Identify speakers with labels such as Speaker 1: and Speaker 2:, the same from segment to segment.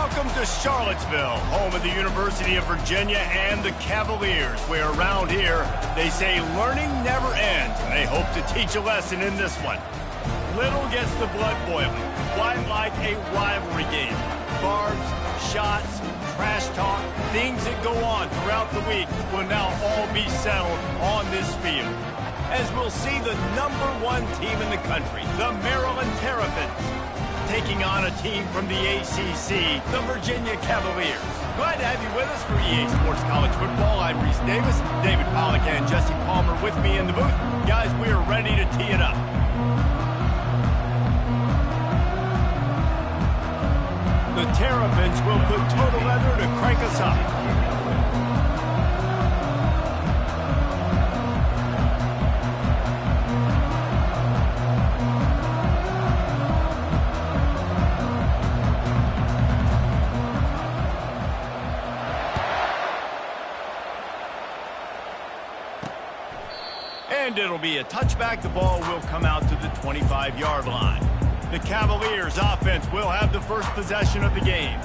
Speaker 1: Welcome to Charlottesville, home of the University of Virginia and the Cavaliers, where around here they say learning never ends, and they hope to teach a lesson in this one. Little gets the blood boiling, quite like a rivalry game. Barbs, shots, trash talk, things that go on throughout the week will now all be settled on this field. As we'll see the #1 team in the country, the Maryland Terrapins, taking on a team from the ACC, the Virginia Cavaliers. Glad to have you with us for EA Sports College Football. I'm Reese Davis, David Pollack and Jesse Palmer with me in the booth. Guys, we are ready to tee it up. The Terrapins will put total leather to crank us up. And it'll be a touchback. The ball will come out to the 25-yard line. The Cavaliers offense will have the first possession of the game.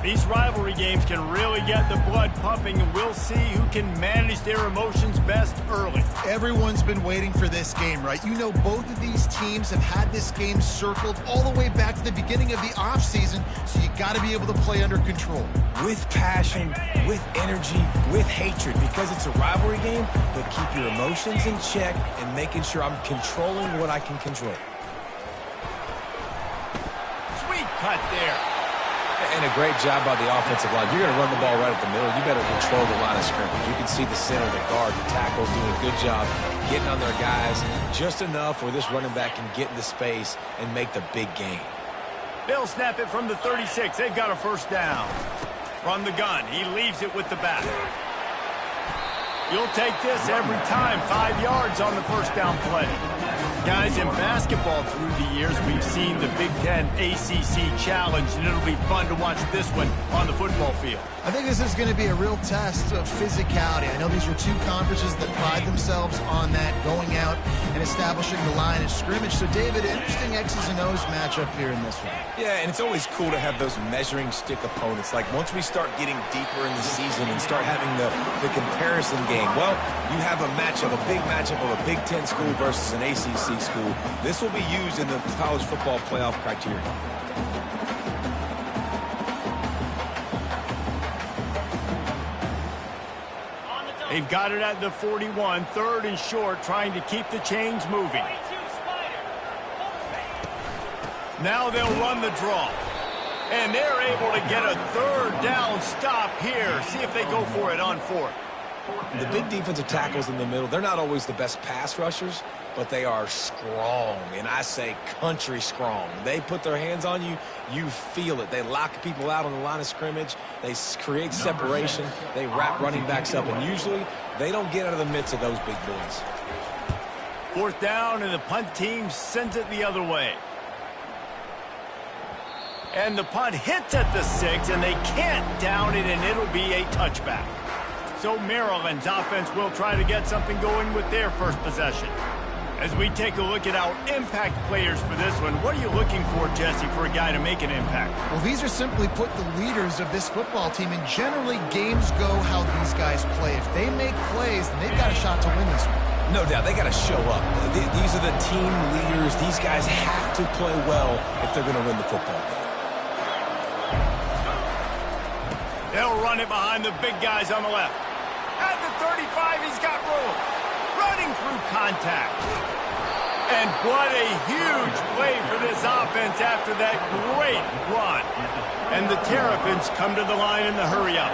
Speaker 1: These rivalry games can really get the blood pumping, and we'll see who can manage their emotions best early.
Speaker 2: Everyone's been waiting for this game, right? You know, both of these teams have had this game circled all the way back to the beginning of the offseason, so you got to be able to play under control.
Speaker 3: With passion, with energy, with hatred, because it's a rivalry game, but keep your emotions in check and making sure I'm controlling what I can control.
Speaker 1: Sweet cut there.
Speaker 3: And a great job by the offensive line. You're going to run the ball right at the middle. You better control the line of scrimmage. You can see the center, the guard, the tackles doing a good job getting on their guys just enough where this running back can get into space and make the big gain.
Speaker 1: They'll snap it from the 36. They've got a first down. From the gun, he leaves it with the back. You'll take this every time. 5 yards on the first down play. Guys, in basketball through the years, we've seen the Big Ten ACC Challenge, and it'll be fun to watch this one on the football field.
Speaker 2: I think this is going to be a real test of physicality. I know these are two conferences that pride themselves on that, going out and establishing the line of scrimmage. So, David, interesting X's and O's matchup here in this one.
Speaker 3: Yeah, and it's always cool to have those measuring stick opponents. Like, once we start getting deeper in the season and start having the comparison game, well, you have a matchup, a big matchup of a Big Ten school versus an ACC school. This will be used in the college football playoff criteria.
Speaker 1: They've got it at the 41, 3rd and short, trying to keep the chains moving. Now they'll run the draw. And they're able to get a 3rd down stop here. See if they go for it on 4th.
Speaker 3: The big defensive tackles in the middle, they're not always the best pass rushers, but they are strong, and I say country strong. They put their hands on you, you feel it. They lock people out on the line of scrimmage. They create separation. They wrap running backs up, and usually they don't get out of the midst of those big boys.
Speaker 1: 4th down, and the punt team sends it the other way. And the punt hits at the 6, and they can't down it, and it'll be a touchback. So Maryland's offense will try to get something going with their first possession. As we take a look at our impact players for this one, what are you looking for, Jesse, for a guy to make an impact?
Speaker 2: Well, these are simply put the leaders of this football team, and generally games go how these guys play. If they make plays, then they've got a shot to win this one.
Speaker 3: No doubt, they got to show up. These are the team leaders. These guys have to play well if they're going to win the football game.
Speaker 1: They'll run it behind the big guys on the left. At the 35, he's got room. Running through contact. And what a huge play for this offense after that great run. And the Terrapins come to the line in the hurry-up.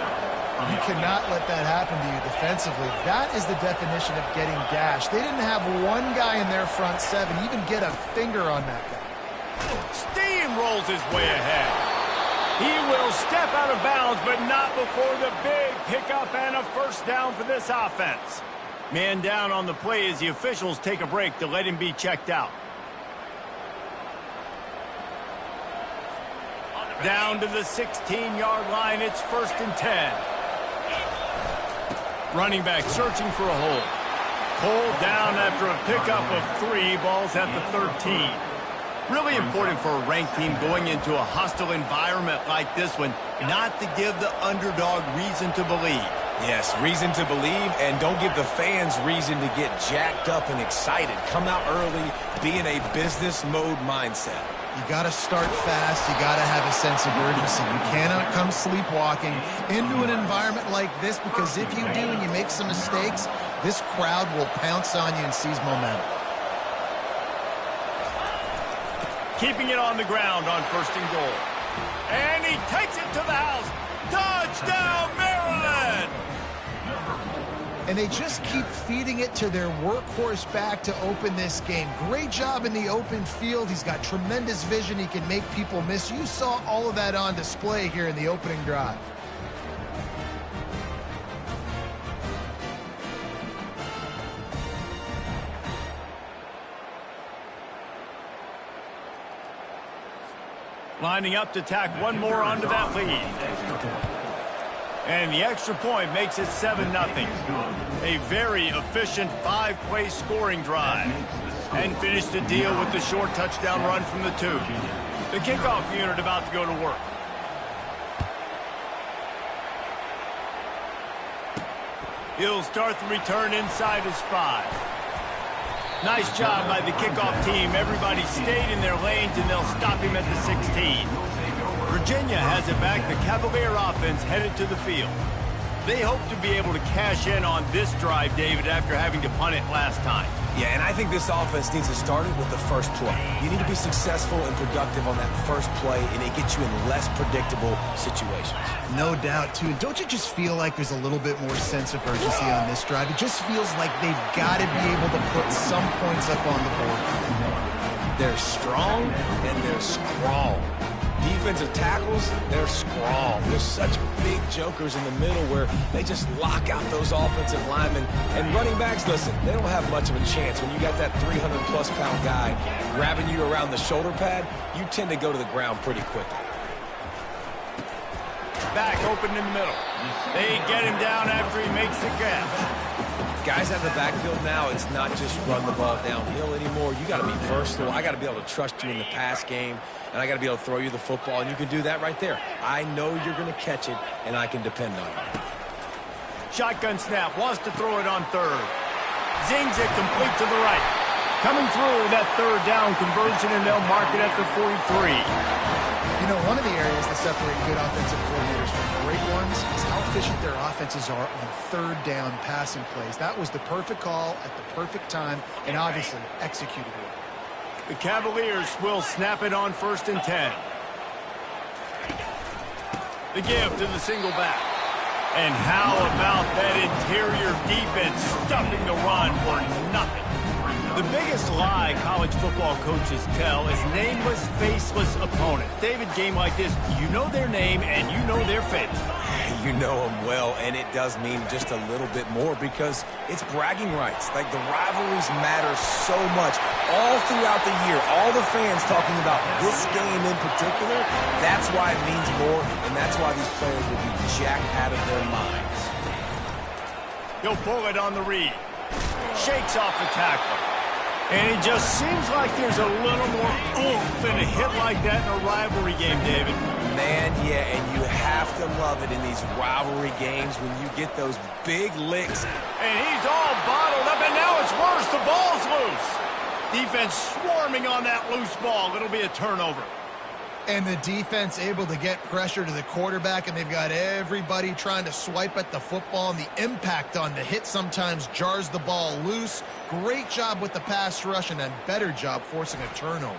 Speaker 2: You cannot let that happen to you defensively. That is the definition of getting gashed. They didn't have one guy in their front 7 even get a finger on that guy.
Speaker 1: Steamrolls his way ahead. He will step out of bounds, but not before the big pickup and a first down for this offense. Man down on the play as the officials take a break to let him be checked out. Down to the 16-yard line, it's 1st and 10. Running back searching for a hole. Pulled down after a pickup of 3, balls at the 13. Really important for a ranked team going into a hostile environment like this one, not to give the underdog reason to believe.
Speaker 3: Yes, reason to believe, and don't give the fans reason to get jacked up and excited. Come out early, be in a business mode mindset.
Speaker 2: You got to start fast. You got to have a sense of urgency. You cannot come sleepwalking into an environment like this, because if you do and you make some mistakes, this crowd will pounce on you and seize momentum.
Speaker 1: Keeping it on the ground on 1st and goal. And he takes it to the house. Touchdown, Maryland!
Speaker 2: And they just keep feeding it to their workhorse back to open this game. Great job in the open field. He's got tremendous vision. He can make people miss. You saw all of that on display here in the opening drive.
Speaker 1: Lining up to tack one more onto that lead. And the extra point makes it 7-0. A very efficient 5-play scoring drive. And finish the deal with the short touchdown run from the 2. The kickoff unit about to go to work. He'll start the return inside his 5. Nice job by the kickoff team. Everybody stayed in their lanes, and they'll stop him at the 16. Virginia has it back. The Cavalier offense headed to the field. They hope to be able to cash in on this drive, David, after having to punt it last time.
Speaker 3: Yeah, and I think this offense needs to start it with the first play. You need to be successful and productive on that first play, and it gets you in less predictable situations.
Speaker 2: No doubt, too. And don't you just feel like there's a little bit more sense of urgency on this drive? It just feels like they've got to be able to put some points up on the board.
Speaker 3: They're strong, and they're strong. Defensive tackles, they're strong. There's such big jokers in the middle where they just lock out those offensive linemen. And running backs, listen, they don't have much of a chance. When you got that 300-plus pound guy grabbing you around the shoulder pad, you tend to go to the ground pretty quickly.
Speaker 1: Back open in the middle. They get him down after he makes the catch.
Speaker 3: Guys out of the backfield now, it's not just run the ball downhill anymore. You got to be versatile. I got to be able to trust you in the pass game, and I got to be able to throw you the football, and you can do that right there. I know you're going to catch it, and I can depend on it.
Speaker 1: Shotgun snap, wants to throw it on 3rd. Zings it complete to the right. Coming through that 3rd down conversion, and they'll mark it at the 43.
Speaker 2: You know, one of the areas that separate good offensive coordinators from great ones is how efficient their offenses are on 3rd down passing plays. That was the perfect call at the perfect time, and obviously executed well.
Speaker 1: The Cavaliers will snap it on 1st and 10. The give to the single back. And how about that interior defense stuffing the run for nothing? The biggest lie college football coaches tell is nameless, faceless opponents. David, game like this, you know their name and you know their face.
Speaker 3: You know them well, and it does mean just a little bit more because it's bragging rights. Like, the rivalries matter so much all throughout the year. All the fans talking about this game in particular, that's why it means more, and that's why these players will be jacked out of their minds.
Speaker 1: He'll pull it on the read. Shakes off the tackler. And it just seems like there's a little more oomph in a hit like that in a rivalry game, David.
Speaker 3: Man, yeah, and you have to love it in these rivalry games when you get those big licks.
Speaker 1: And he's all bottled up, and now it's worse. The ball's loose. Defense swarming on that loose ball. It'll be a turnover.
Speaker 2: And the defense able to get pressure to the quarterback, and they've got everybody trying to swipe at the football, and the impact on the hit sometimes jars the ball loose. Great job with the pass rush, and a better job forcing a turnover.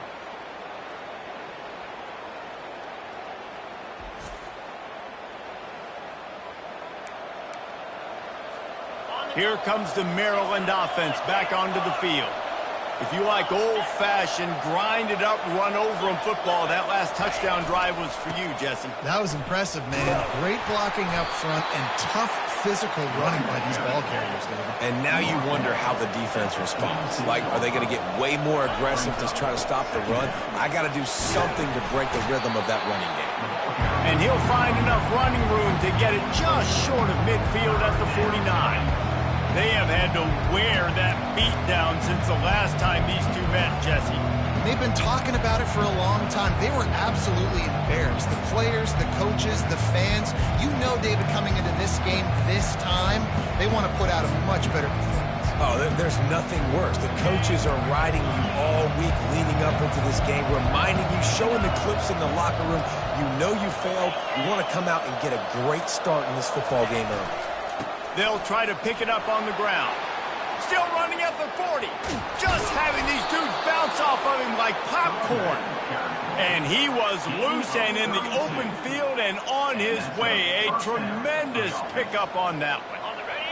Speaker 1: Here comes the Maryland offense back onto the field. If you like old-fashioned, grind-it-up, run-over-'em football, that last touchdown drive was for you, Jesse.
Speaker 2: That was impressive, man. Great blocking up front and tough physical running by these ball carriers, David.
Speaker 3: And now you wonder how the defense responds. Like, are they going to get way more aggressive to try to stop the run? I got to do something to break the rhythm of that running game.
Speaker 1: And he'll find enough running room to get it just short of midfield at the 49. They have had to wear that beat down since the last time these two met, Jesse.
Speaker 2: they've been talking about it for a long time. They were absolutely embarrassed. The players, the coaches, the fans. You know, David, coming into this game this time, they want to put out a much better performance.
Speaker 3: Oh, there's nothing worse. The coaches are riding you all week leading up into this game, reminding you, showing the clips in the locker room. You know you failed. You want to come out and get a great start in this football game early.
Speaker 1: They'll try to pick it up on the ground. Still running at the 40. Just having these dudes bounce off of him like popcorn. And he was loose and in the open field and on his way. A tremendous pickup on that one.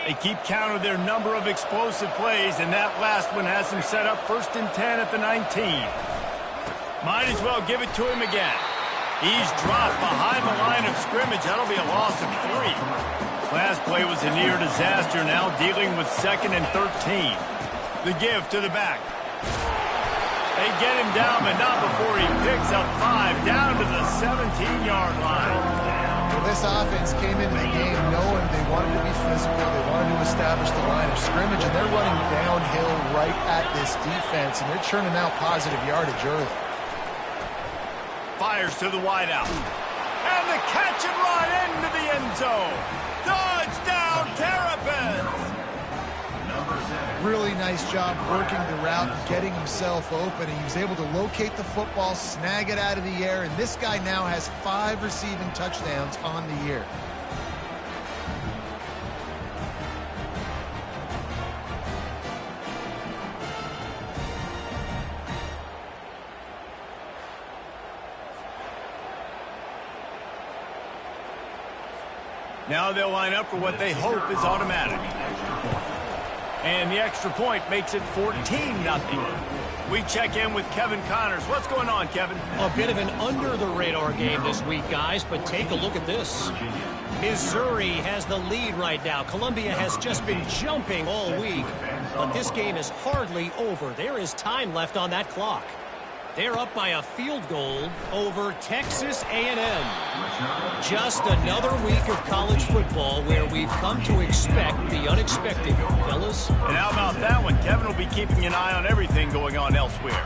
Speaker 1: They keep count of their number of explosive plays, and that last one has them set up 1st and 10 at the 19. Might as well give it to him again. He's dropped behind the line of scrimmage. That'll be a loss of 3. Last play was a near disaster, now dealing with 2nd and 13. The give to the back. They get him down, but not before he picks up 5 down to the 17-yard line.
Speaker 2: Well, this offense came into the game knowing they wanted to be physical, they wanted to establish the line of scrimmage, and they're running downhill right at this defense, and they're churning out positive yardage early.
Speaker 1: Fires to the wideout. And the catch and run into the end zone. Touchdown, Terrapins!
Speaker 2: Really nice job working the route and getting himself open. He was able to locate the football, snag it out of the air, and this guy now has 5 receiving touchdowns on the year.
Speaker 1: Now they'll line up for what they hope is automatic. And the extra point makes it 14-0. We check in with Kevin Connors. What's going on, Kevin?
Speaker 4: A bit of an under-the-radar game this week, guys, but take a look at this. Missouri has the lead right now. Columbia has just been jumping all week, but this game is hardly over. There is time left on that clock. They're up by a field goal over Texas A&M. Just another week of college football where we've come to expect the unexpected, fellas.
Speaker 1: And how about that one? Kevin will be keeping an eye on everything going on elsewhere.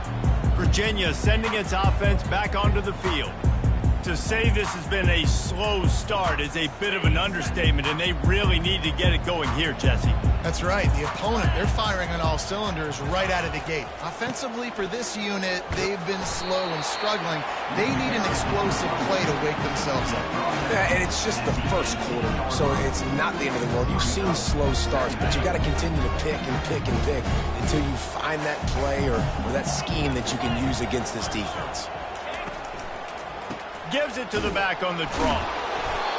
Speaker 1: Virginia sending its offense back onto the field. To say this has been a slow start is a bit of an understatement, and they really need to get it going here, Jesse.
Speaker 2: That's right. The opponent, they're firing on all cylinders right out of the gate. Offensively, for this unit, they've been slow and struggling. They need an explosive play to wake themselves up.
Speaker 3: Yeah, and it's just the first quarter, so it's not the end of the world. You've seen slow starts, but you got to continue to pick and pick and pick until you find that play or that scheme that you can use against this defense.
Speaker 1: Gives it to the back on the draw.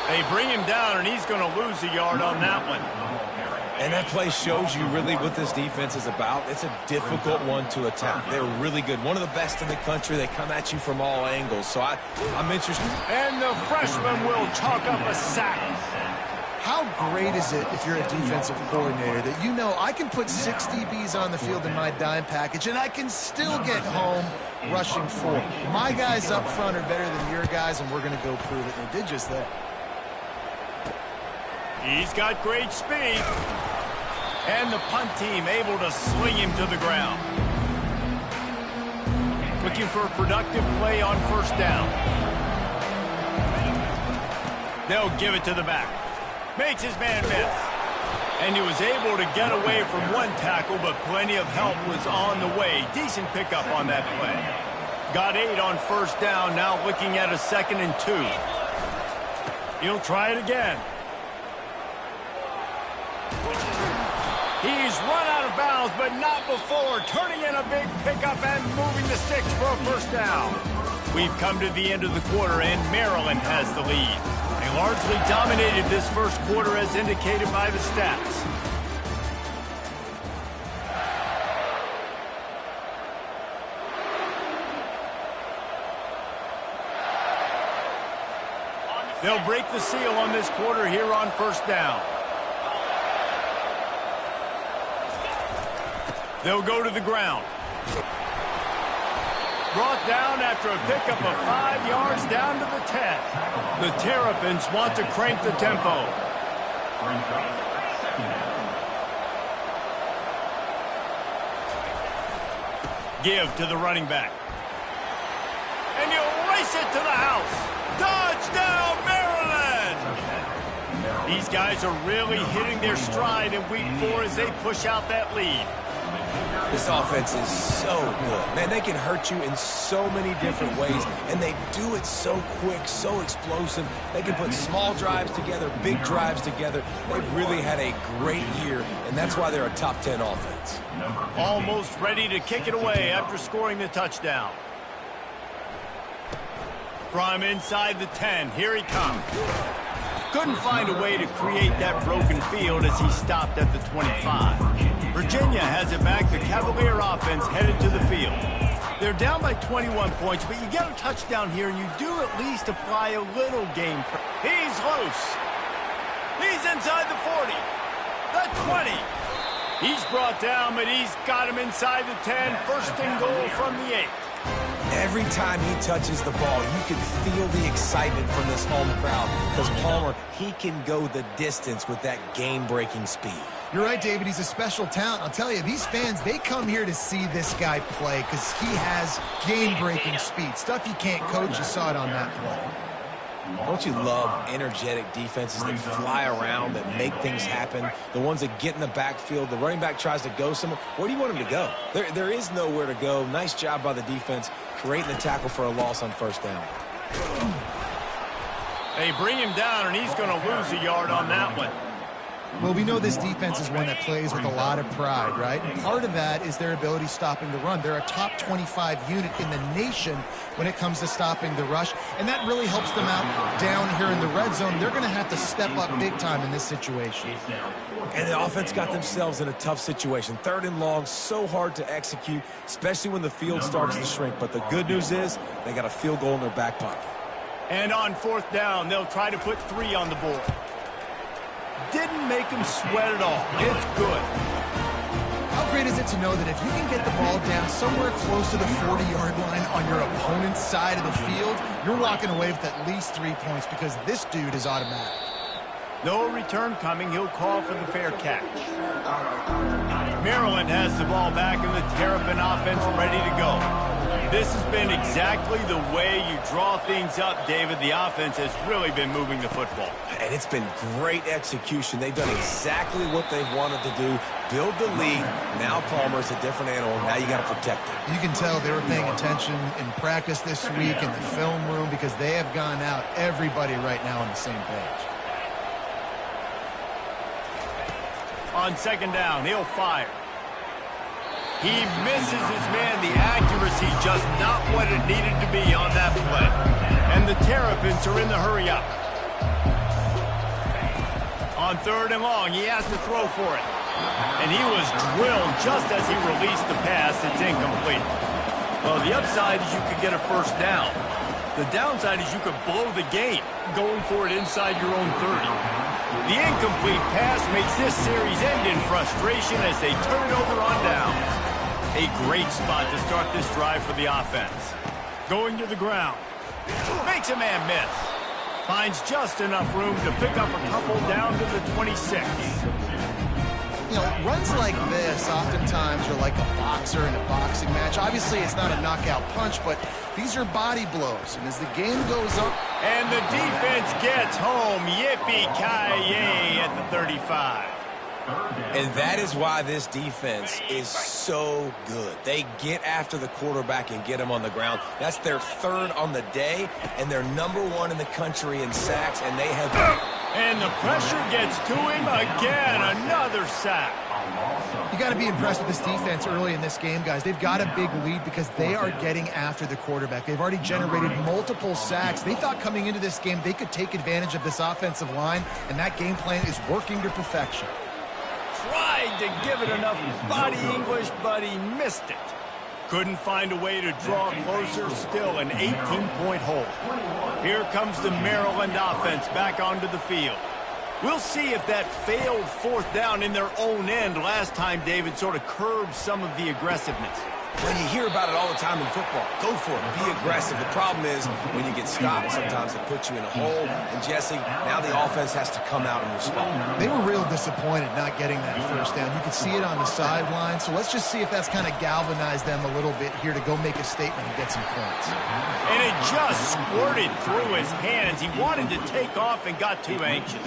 Speaker 1: They bring him down, and he's going to lose a yard on that one.
Speaker 3: And that play shows you really what this defense is about. It's a difficult one to attack. They're really good. One of the best in the country. They come at you from all angles. So I'm interested.
Speaker 1: And the freshman will chalk up a sack.
Speaker 2: How great is it if you're a defensive coordinator that you know I can put 6 DBs on the field in my dime package and I can still get home rushing 4. My guys up front are better than your guys, and we're going to go prove it. And they did just that.
Speaker 1: He's got great speed. And the punt team able to sling him to the ground. Looking for a productive play on 1st down. They'll give it to the back. Makes his man miss. And he was able to get away from one tackle, but plenty of help was on the way. Decent pickup on that play. Got 8 on 1st down, now looking at a 2nd and 2. He'll try it again. He's run out of bounds, but not before. Turning in a big pickup and moving the sticks for a 1st down. We've come to the end of the quarter, and Maryland has the lead. They largely dominated this 1st quarter as indicated by the stats. They'll break the seal on this quarter here on 1st down. They'll go to the ground. Brought down after a pickup of 5 yards down to the 10. The Terrapins want to crank the tempo. Give to the running back. and he'll race it to the house. Touchdown, Maryland! These guys are really hitting their stride in week 4 as they push out that lead.
Speaker 3: This offense is so good. Man, they can hurt you in so many different ways, and they do it so quick, so explosive. They can put small drives together, big drives together. They've really had a great year, and that's why they're a top 10 offense.
Speaker 1: Almost ready to kick it away after scoring the touchdown. From inside the 10, here he comes. Couldn't find a way to create that broken field as he stopped at the 25. Virginia has it back. The Cavalier offense headed to the field. They're down by 21 points, but you get a touchdown here, and you do at least apply a little game. He's loose. He's inside the 40. The 20. He's brought down, but he's got him inside the 10. First and goal from the 8.
Speaker 3: Every time he touches the ball, you can feel the excitement from this home crowd because Palmer, he can go the distance with that game-breaking speed.
Speaker 2: You're right, David. He's a special talent. I'll tell you, these fans, they come here to see this guy play because he has game-breaking speed. Stuff you can't coach. You saw it on that play.
Speaker 3: Don't you love energetic defenses that fly around, that make things happen? The ones that get in the backfield, the running back tries to go somewhere. Where do you want him to go? There is nowhere to go. Nice job by the defense, creating the tackle for a loss on first down.
Speaker 1: They bring him down, and he's going to lose a yard on that one.
Speaker 2: Well, we know this defense is one that plays with a lot of pride, right? And part of that is their ability stopping the run. They're a top 25 unit in the nation when it comes to stopping the rush, and that really helps them out down here in the red zone. They're going to have to step up big time in this situation.
Speaker 3: And the offense got themselves in a tough situation. 3rd and long, so hard to execute, especially when the field starts to shrink. But the good news is they got a field goal in their back pocket.
Speaker 1: And on 4th down, they'll try to put 3 on the board. Didn't make him sweat at all. It's good.
Speaker 2: How great is it to know that if you can get the ball down somewhere close to the 40-yard line on your opponent's side of the field, you're walking away with at least 3 points because this dude is automatic.
Speaker 1: No return coming. He'll call for the fair catch. Maryland has the ball back and the Terrapin offense ready to go. This has been exactly the way you draw things up, David. The offense has really been moving the football.
Speaker 3: And it's been great execution. They've done exactly what they've wanted to do. Build the lead. Now Palmer's a different animal. Now you got to protect it.
Speaker 2: You can tell they were paying attention in practice this week in the film room because they have gone out, everybody right now on the same page.
Speaker 1: On 2nd down, he'll fire. He misses his man. The accuracy just not what it needed to be on that play. And the Terrapins are in the hurry up. On 3rd and long, he has to throw for it. And he was drilled just as he released the pass. It's incomplete. Well, the upside is you could get a 1st down. The downside is you could blow the game going for it inside your own 30. The incomplete pass makes this series end in frustration as they turn it over on downs. A great spot to start this drive for the offense. Going to the ground. Makes a man miss. Finds just enough room to pick up a couple down to the 26.
Speaker 2: You know, runs like this oftentimes are like a boxer in a boxing match. Obviously, it's not a knockout punch, but these are body blows. And as the game goes on...
Speaker 1: And the defense gets home. Yippee-ki-yay at the 35.
Speaker 3: And that is why this defense is so good. They get after the quarterback and get him on the ground. That's their 3rd on the day, and they're #1 in the country in sacks, and they have...
Speaker 1: And the pressure gets to him again. Another sack.
Speaker 2: You got to be impressed with this defense early in this game, guys. They've got a big lead because they are getting after the quarterback. They've already generated multiple sacks. They thought coming into this game they could take advantage of this offensive line, and that game plan is working to perfection.
Speaker 1: Tried to give it enough body English, but he missed it. Couldn't find a way to draw closer. Still an 18-point hole. Here comes the Maryland offense back onto the field. We'll see if that failed 4th down in their own end last time, David, sort of curbed some of the aggressiveness.
Speaker 3: Well, you hear about it all the time in football. Go for it. Be aggressive. The problem is when you get stopped, sometimes it puts you in a hole. And, Jesse, now the offense has to come out and respond.
Speaker 2: They were real disappointed not getting that first down. You could see it on the sideline. So let's just see if that's kind of galvanized them a little bit here to go make a statement and get some points.
Speaker 1: And it just squirted through his hands. He wanted to take off and got too anxious.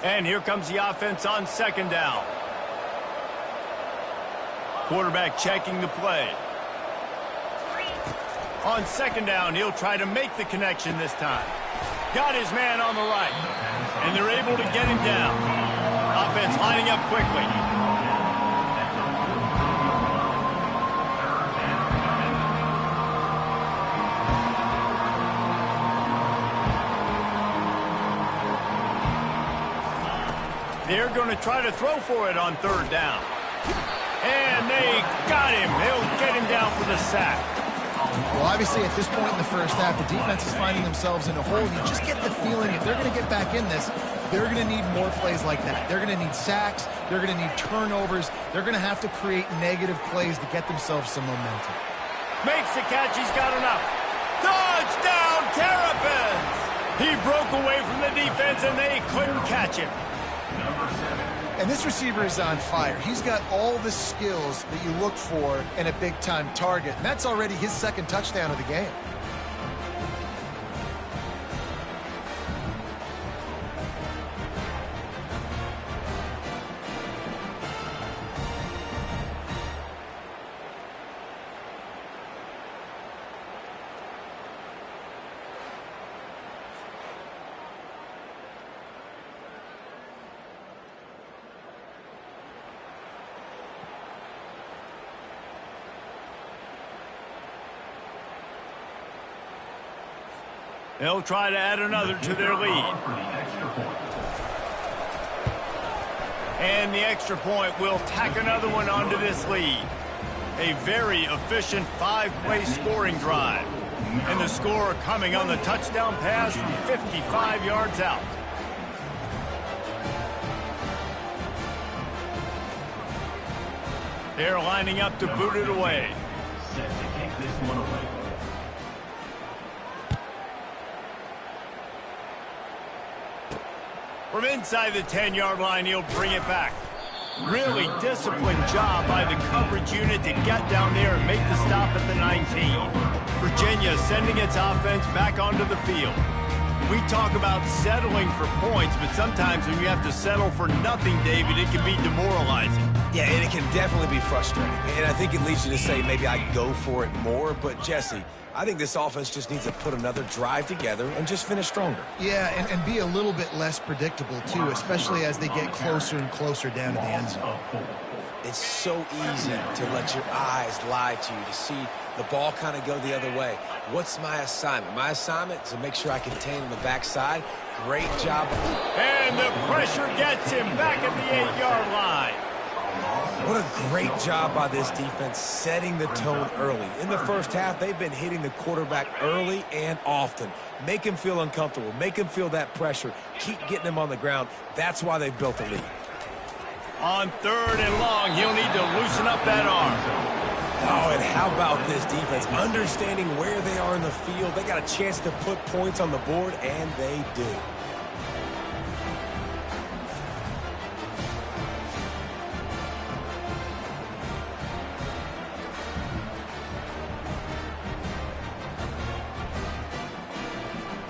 Speaker 1: And here comes the offense on second down. Quarterback checking the play. On second down, he'll try to make the connection this time. Got his man on the right. And they're able to get him down. Offense lining up quickly. They're going to try to throw for it on third down. And they got him. They'll get him down for the sack.
Speaker 2: Well, obviously, at this point in the first half, the defense is finding themselves in a hole. You just get the feeling if they're going to get back in this, they're going to need more plays like that. They're going to need sacks. They're going to need turnovers. They're going to have to create negative plays to get themselves some momentum.
Speaker 1: Makes the catch. He's got enough. Touchdown, Terrapins! He broke away from the defense, and they couldn't catch him.
Speaker 2: And this receiver is on fire. He's got all the skills that you look for in a big-time target. And that's already his second touchdown of the game.
Speaker 1: They'll try to add another to their lead. And the extra point will tack another one onto this lead. A very efficient 5-play scoring drive. And the score coming on the touchdown pass from 55 yards out. They're lining up to boot it away.
Speaker 5: Set to kick this one away.
Speaker 1: From inside the 10-yard line, he'll bring it back. Really disciplined job by the coverage unit to get down there and make the stop at the 19. Virginia sending its offense back onto the field. We talk about settling for points, but sometimes when you have to settle for nothing, David, it can be demoralizing.
Speaker 3: Yeah, and it can definitely be frustrating. And I think it leads you to say maybe I go for it more. But, Jesse, I think this offense just needs to put another drive together and just finish stronger.
Speaker 2: Yeah, and be a little bit less predictable, too, especially as they get closer and closer down to the end zone.
Speaker 3: It's so easy to let your eyes lie to you, to see the ball kind of go the other way. What's my assignment? My assignment is to make sure I contain on the backside. Great job.
Speaker 1: And the pressure gets him back at the 8-yard line.
Speaker 3: What a great job by this defense setting the tone early. In the first half, they've been hitting the quarterback early and often. Make him feel uncomfortable. Make him feel that pressure. Keep getting him on the ground. That's why they've built a lead.
Speaker 1: On third and long, he'll need to loosen up that arm.
Speaker 3: Oh, and how about this defense? Understanding where they are in the field. They got a chance to put points on the board, and they do.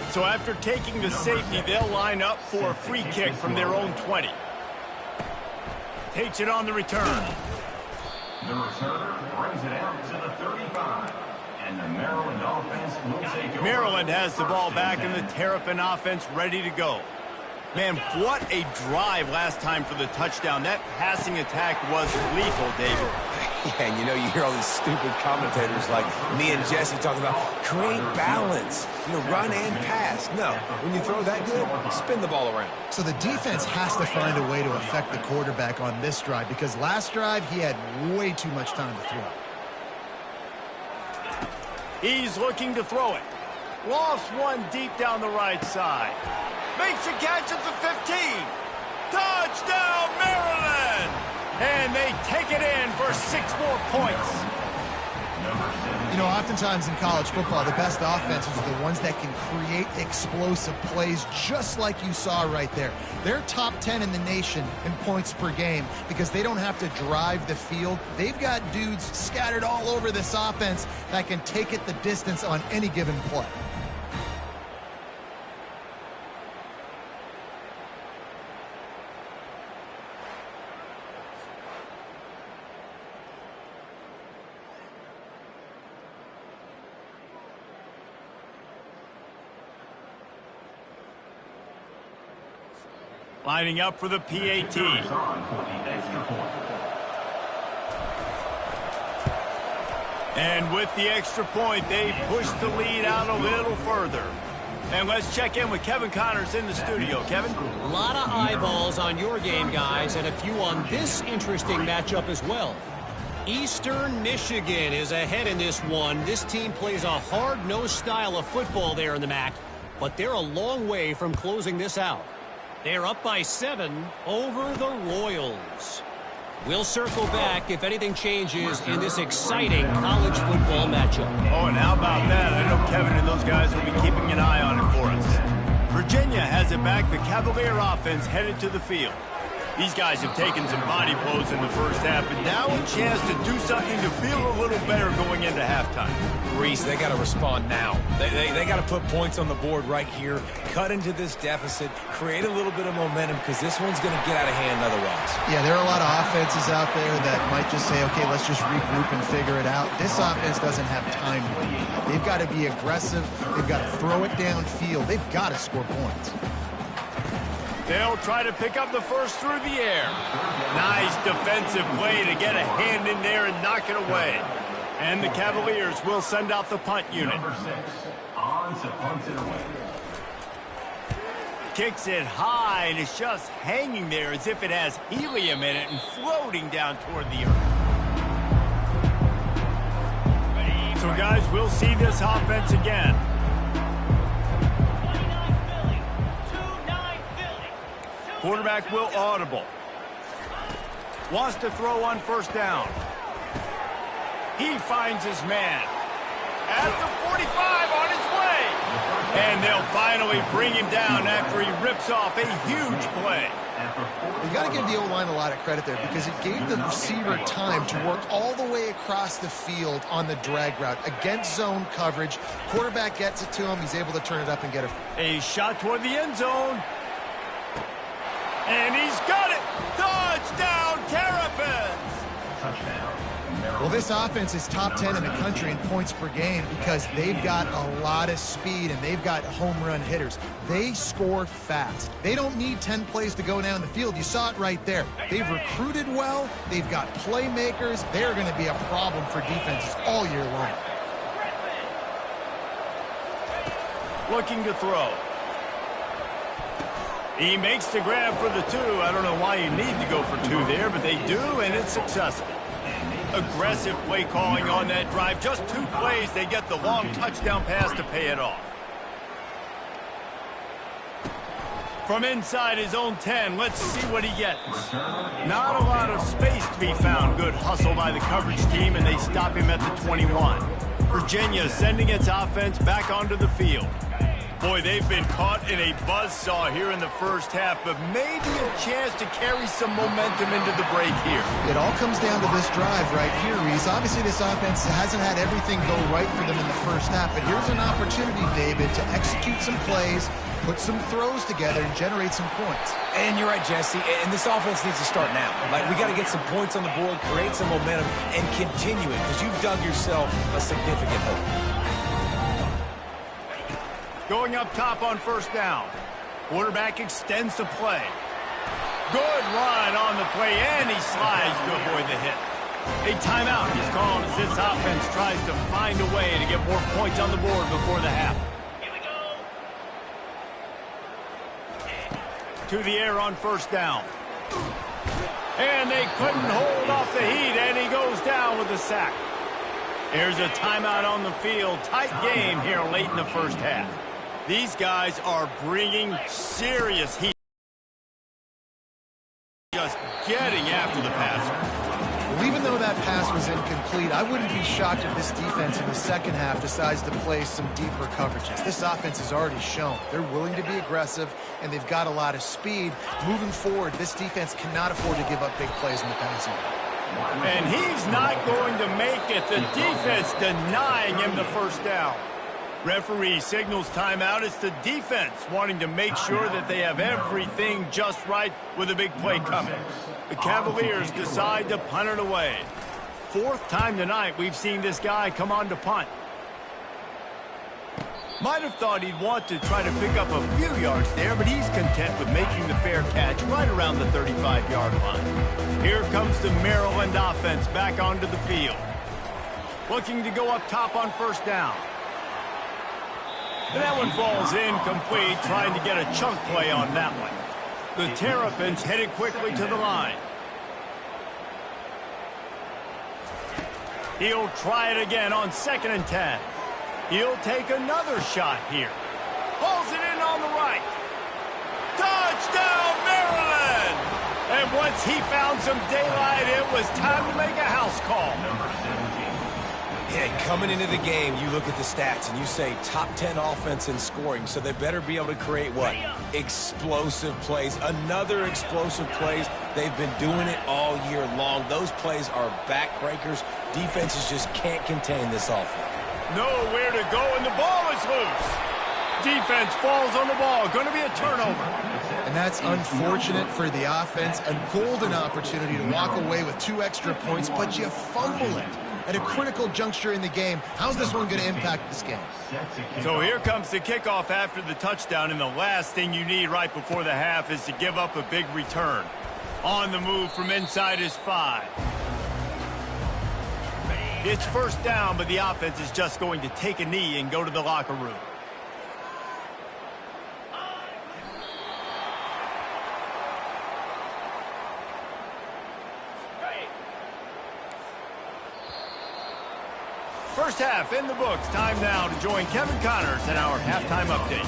Speaker 1: So after taking the safety, they'll line up for a free kick from their own 20. Takes it on the return.
Speaker 5: The returner brings it out to the 35. And the Maryland offense will take over.
Speaker 1: Maryland has the ball back and the Terrapin offense ready to go. Man, what a drive last time for the touchdown. That passing attack was lethal, David.
Speaker 3: Yeah, and you know, you hear all these stupid commentators like me and Jesse talking about create balance, run and pass. No, when you throw that good, spin the ball around.
Speaker 2: So the defense has to find a way to affect the quarterback on this drive because last drive he had way too much time to throw.
Speaker 1: He's looking to throw it. Lost one deep down the right side. Makes a catch at the 15. Touchdown, Maryland! And they take it in for 6 more points.
Speaker 2: Oftentimes in college football, the best offenses are the ones that can create explosive plays just like you saw right there. They're top 10 in the nation in points per game because they don't have to drive the field. They've got dudes scattered all over this offense that can take it the distance on any given play.
Speaker 1: Lining up for the PAT. And with the extra point, they push the lead out a little further. And let's check in with Kevin Connors in the studio. Kevin?
Speaker 4: A lot of eyeballs on your game, guys, and a few on this interesting matchup as well. Eastern Michigan is ahead in this one. This team plays a hard-nosed style of football there in the MAC, but they're a long way from closing this out. They're up by 7 over the Royals. We'll circle back if anything changes in this exciting college football matchup.
Speaker 1: Oh, and how about that? I know Kevin and those guys will be keeping an eye on it for us. Virginia has it back. The Cavalier offense headed to the field. These guys have taken some body blows in the first half, but now a chance to do something to feel a little better going into halftime.
Speaker 3: Reese, they got to respond now. They got to put points on the board right here, cut into this deficit, create a little bit of momentum because this one's going to get out of hand otherwise.
Speaker 2: Yeah, there are a lot of offenses out there that might just say, okay, let's just regroup and figure it out. This offense doesn't have time to do. They've got to be aggressive. They've got to throw it downfield. They've got to score points.
Speaker 1: They'll try to pick up the first through the air. Nice defensive play to get a hand in there and knock it away. And the Cavaliers will send out the punt unit.
Speaker 5: Number 6, on to punt it away.
Speaker 1: Kicks it high, and it's just hanging there as if it has helium in it and floating down toward the earth. So, guys, we'll see this offense again. Quarterback will audible. Wants to throw on first down. He finds his man. At the 45 on his way. And they'll finally bring him down after he rips off a huge play.
Speaker 2: You got to give the O-line a lot of credit there because it gave the receiver time to work all the way across the field on the drag route against zone coverage. Quarterback gets it to him. He's able to turn it up and get
Speaker 1: a shot toward the end zone. And he's got it! Touchdown, Terrapins!
Speaker 5: Touchdown.
Speaker 2: Well, this offense is top 10 in the country in points per game because they've got a lot of speed and they've got home run hitters. They score fast. They don't need 10 plays to go down the field. You saw it right there. They've recruited well. They've got playmakers. They're going to be a problem for defenses all year long.
Speaker 1: Looking to throw. He makes the grab for the 2. I don't know why you need to go for 2 there, but they do, and it's successful. Aggressive play calling on that drive. Just 2 plays, they get the long touchdown pass to pay it off. From inside his own 10, let's see what he gets. Not a lot of space to be found. Good hustle by the coverage team, and they stop him at the 21. Virginia sending its offense back onto the field. Boy, they've been caught in a buzzsaw here in the first half, but maybe a chance to carry some momentum into the break here.
Speaker 2: It all comes down to this drive right here, Reese. Obviously, this offense hasn't had everything go right for them in the first half, but here's an opportunity, David, to execute some plays, put some throws together, and generate some points.
Speaker 3: And you're right, Jesse, and this offense needs to start now. Like, we got to get some points on the board, create some momentum, and continue it, because you've dug yourself a significant hole.
Speaker 1: Going up top on first down. Quarterback extends the play. Good run on the play, and he slides to avoid the hit. A timeout is called as this offense tries to find a way to get more points on the board before the half. To the air on first down. And they couldn't hold off the heat, and he goes down with a sack. Here's a timeout on the field. Tight game here late in the first half. These guys are bringing serious heat. Just getting after the passer.
Speaker 2: Well, even though that pass was incomplete, I wouldn't be shocked if this defense in the second half decides to play some deeper coverages. This offense has already shown they're willing to be aggressive, and they've got a lot of speed. Moving forward, this defense cannot afford to give up big plays in the passing game.
Speaker 1: And he's not going to make it. The defense denying him the first down. Referee signals timeout. It's the defense wanting to make sure that they have everything just right with a big play coming. The Cavaliers decide to punt it away. Fourth time tonight we've seen this guy come on to punt. Might have thought he'd want to try to pick up a few yards there, but he's content with making the fair catch right around the 35-yard line. Here comes the Maryland offense back onto the field. Looking to go up top on first down. And that one falls incomplete, trying to get a chunk play on that one. The Terrapins headed quickly to the line. He'll try it again on 2nd and 10. He'll take another shot here. Pulls it in on the right. Touchdown, Maryland! And once he found some daylight, it was time to make a house call.
Speaker 3: Yeah, coming into the game, you look at the stats and you say top 10 offense in scoring, so they better be able to create what? Explosive plays. Another explosive plays. They've been doing it all year long. Those plays are backbreakers. Defenses just can't contain this offense.
Speaker 1: Nowhere to go, and the ball is loose. Defense falls on the ball. Going to be a turnover.
Speaker 2: And that's unfortunate for the offense. A golden opportunity to walk away with 2 extra points, but you fumble it at a critical juncture in the game. How's this one going to impact this game?
Speaker 1: So here comes the kickoff after the touchdown, and the last thing you need right before the half is to give up a big return. On the move from inside is 5. It's first down, but the offense is just going to take a knee and go to the locker room. First half in the books. Time now to join Kevin Connors in our halftime update.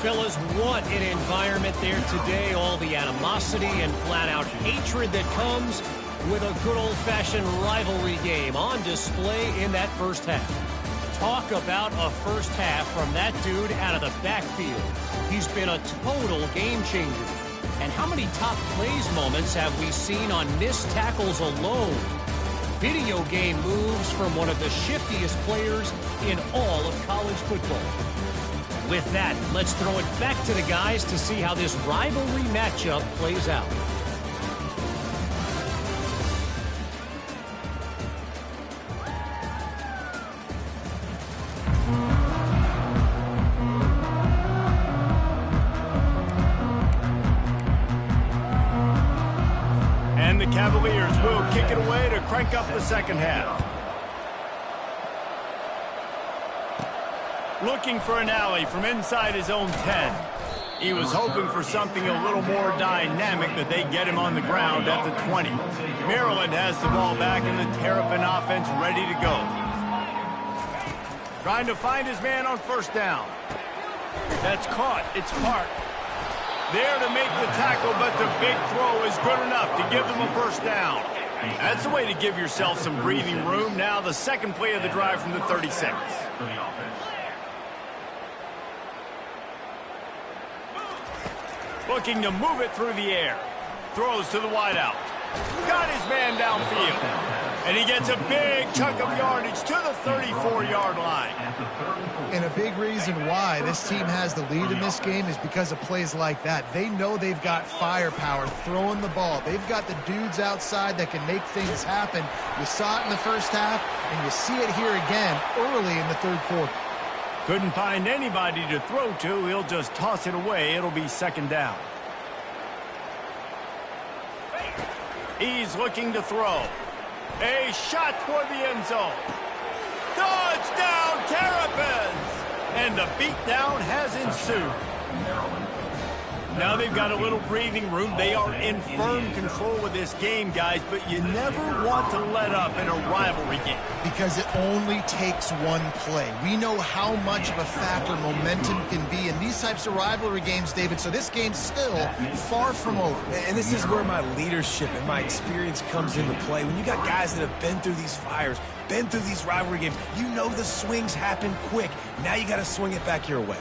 Speaker 4: Fellas, what an environment there today. All the animosity and flat-out hatred that comes with a good old-fashioned rivalry game on display in that first half. Talk about a first half from that dude out of the backfield. He's been a total game changer. And how many top plays moments have we seen on missed tackles alone? Video game moves from one of the shiftiest players in all of college football. With that, let's throw it back to the guys to see how this rivalry matchup plays out.
Speaker 1: And the Cavaliers will kick it away to crank up the second half. Looking for an alley from inside his own 10. He was hoping for something a little more dynamic, but they get him on the ground at the 20. Maryland has the ball back and the Terrapin offense ready to go. Trying to find his man on first down. That's caught. It's Park. There to make the tackle, but the big throw is good enough to give them a first down. That's the way to give yourself some breathing room. Now the second play of the drive from the 36. Looking to move it through the air. Throws to the wideout. Got his man downfield. And he gets a big chunk of yardage to the 34-yard line.
Speaker 2: And a big reason why this team has the lead in this game is because of plays like that. They know they've got firepower throwing the ball. They've got the dudes outside that can make things happen. You saw it in the first half, and you see it here again early in the third quarter.
Speaker 1: Couldn't find anybody to throw to. He'll just toss it away. It'll be second down. He's looking to throw. A shot toward the end zone. Touchdown, Terrapins! And the beatdown has ensued. Now they've got a little breathing room. They are in firm control of this game, guys, but you never want to let up in a rivalry game.
Speaker 2: Because it only takes one play. We know how much of a factor momentum can be in these types of rivalry games, David, so this game's still far from over.
Speaker 3: And this is where my leadership and my experience comes into play. When you got guys that have been through these fires, been through these rivalry games, you know the swings happen quick. Now you got to swing it back your way.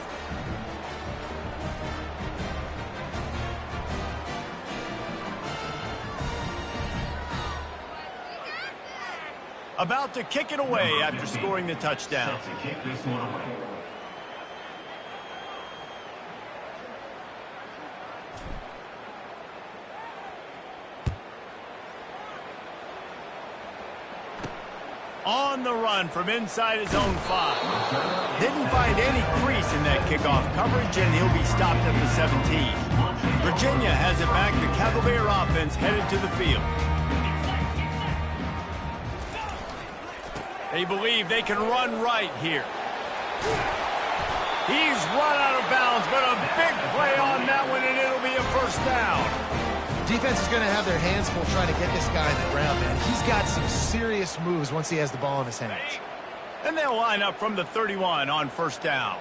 Speaker 1: About to kick it away after scoring the touchdown.
Speaker 5: Set to kick this one away.
Speaker 1: On the run from inside his own 5. Didn't find any crease in that kickoff coverage, and he'll be stopped at the 17. Virginia has it back. The Cavalier offense headed to the field. They believe they can run right here. He's run out of bounds, but a big play on that one, and it'll be a first down.
Speaker 2: Defense is going to have their hands full trying to get this guy on the ground, man. He's got some serious moves once he has the ball in his hands.
Speaker 1: And they'll line up from the 31 on first down.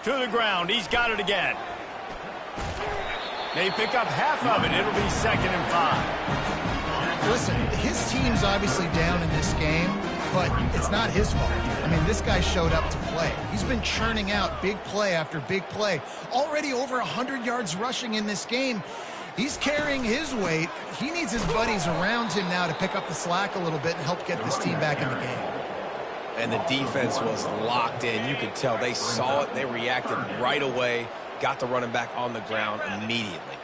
Speaker 1: To the ground. He's got it again. They pick up half of it. It'll be second and 5.
Speaker 2: Listen, his team's obviously down in this game, but it's not his fault. I mean, this guy showed up to play. He's been churning out big play after big play. Already over 100 yards rushing in this game. He's carrying his weight. He needs his buddies around him now to pick up the slack a little bit and help get this team back in the game.
Speaker 3: And the defense was locked in. You could tell they saw it. They reacted right away. Got the running back on the ground immediately.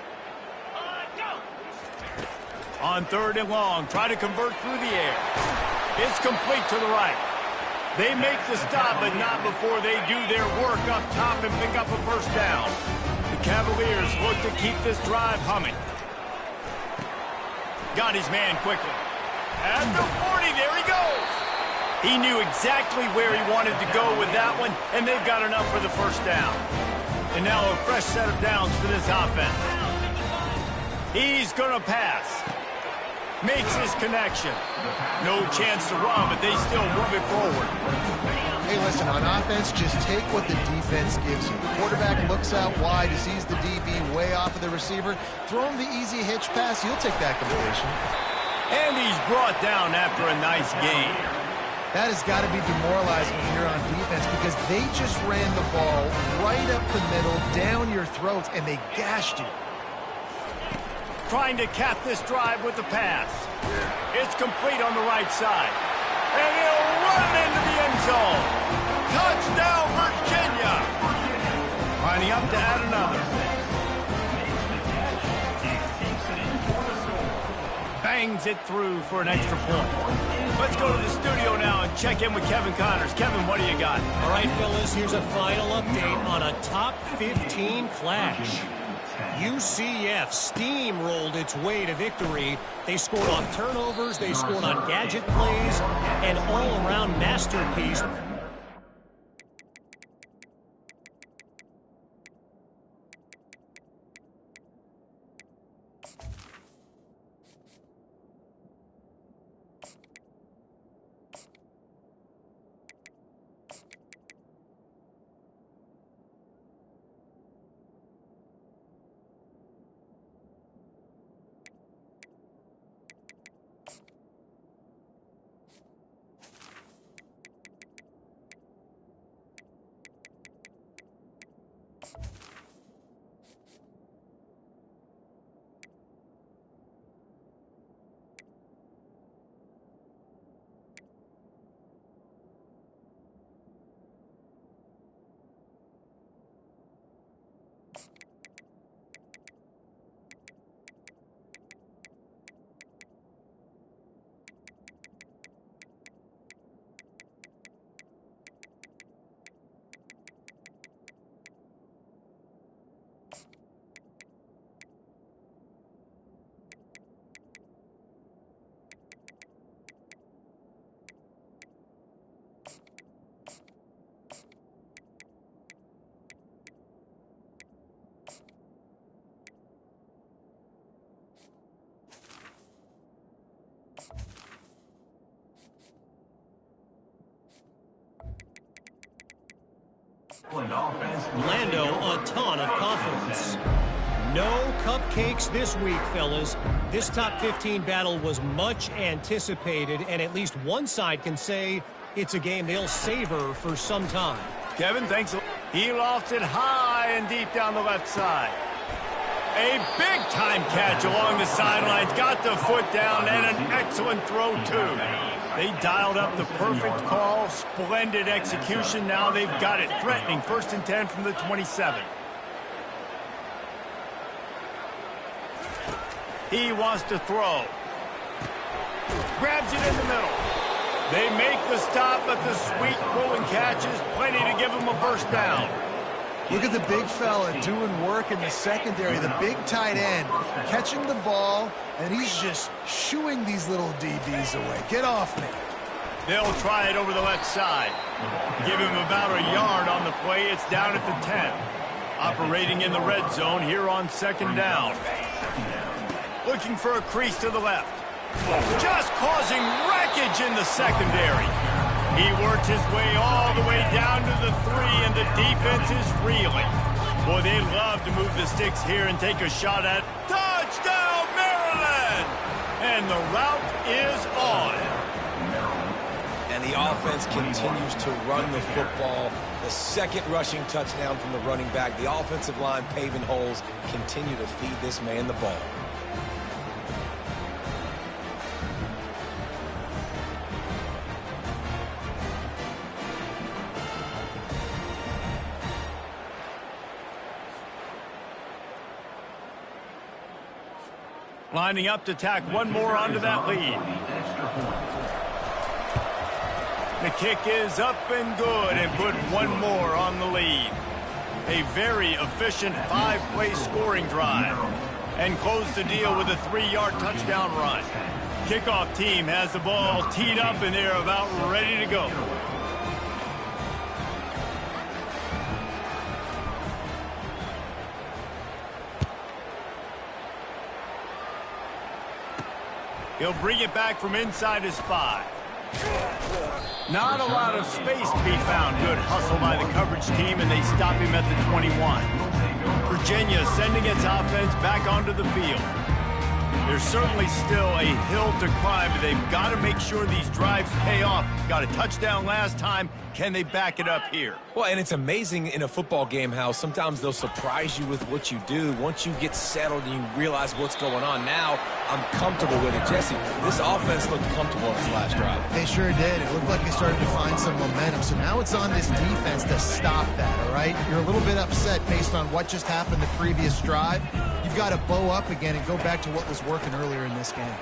Speaker 1: On third and long, try to convert through the air. It's complete to the right. They make the stop, but not before they do their work up top and pick up a first down. The Cavaliers look to keep this drive humming. Got his man quickly. At the 40, there he goes. He knew exactly where he wanted to go with that one, and they've got enough for the first down. And now a fresh set of downs for this offense. He's going to pass. Makes his connection. No chance to run, but they still move it forward.
Speaker 2: Hey, listen, on offense, just take what the defense gives you. Quarterback looks out wide, he sees the DB way off of the receiver. Throw him the easy hitch pass, he'll take that completion.
Speaker 1: And he's brought down after a nice gain.
Speaker 2: That has got to be demoralizing when you're on defense because they just ran the ball right up the middle, down your throats, and they gashed you.
Speaker 1: Trying to cap this drive with the pass. It's complete on the right side. And he'll run into the end zone. Touchdown, Virginia. Lining up to add another. Bangs it through for an extra point. Let's go to the studio now and check in with Kevin Connors. Kevin, what do you got?
Speaker 4: All right, fellas, here's a final update on a top 15 clash. UCF steamrolled its way to victory. They scored on turnovers, they scored on gadget plays, and all-around masterpiece. Lando a ton of confidence. No cupcakes this week, fellas. This top 15 battle was much anticipated, and at least one side can say it's a game they'll savor for some time.
Speaker 1: Kevin, thanks. He lofts it high and deep down the left side. A big-time catch along the sidelines. Got the foot down and an excellent throw, too. They dialed up the perfect call. Splendid execution. Now they've got it. Threatening 1st and 10 from the 27. He wants to throw. Grabs it in the middle. They make the stop, but the sweet rolling catch is plenty to give him a first down.
Speaker 2: Look at the big fella doing work in the secondary, the big tight end, catching the ball, and he's just shooing these little DBs away. Get off me.
Speaker 1: They'll try it over the left side. Give him about a yard on the play. It's down at the 10. Operating in the red zone here on 2nd down. Looking for a crease to the left. Just causing wreckage in the secondary. He worked his way all the way down to the 3, and the defense is reeling. Boy, they love to move the sticks here and take a shot at touchdown, Maryland! And the route is on.
Speaker 3: And the offense continues to run the football. The 2nd rushing touchdown from the running back. The offensive line paving holes. Continue to feed this man the ball.
Speaker 1: Lining up to tack one more onto that lead. The kick is up and good and put one more on the lead. A very efficient 5-play scoring drive. And close the deal with a 3-yard touchdown run. Kickoff team has the ball teed up and they're about ready to go. He'll bring it back from inside his 5. Not a lot of space to be found. Good hustle by the coverage team, and they stop him at the 21. Virginia sending its offense back onto the field. There's certainly still a hill to climb, but they've got to make sure these drives pay off. Got a touchdown last time. Can they back it up here?
Speaker 3: Well, and it's amazing in a football game how sometimes they'll surprise you with what you do. Once you get settled and you realize what's going on, now I'm comfortable with it. Jesse, this offense looked comfortable in this last drive.
Speaker 2: They sure did. It looked like they started to find some momentum. So now it's on this defense to stop that, all right? You're a little bit upset based on what just happened the previous drive. You've got to bow up again and go back to what was working earlier in this game.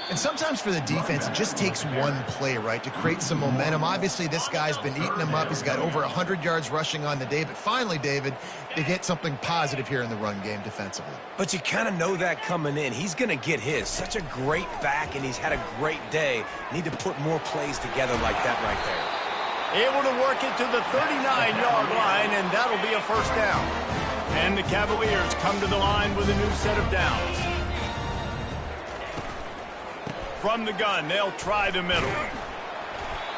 Speaker 2: And sometimes for the defense, it just takes one play, right, to create some momentum. Obviously, this guy's been eating them up. He's got over 100 yards rushing on the day. But finally, David, they get something positive here in the run game defensively.
Speaker 3: But you kind of know that coming in. He's going to get his. Such a great back, and he's had a great day. Need to put more plays together like that right there.
Speaker 1: Able to work it to the 39-yard line, and that'll be a first down. And the Cavaliers come to the line with a new set of downs. From the gun, they'll try the middle.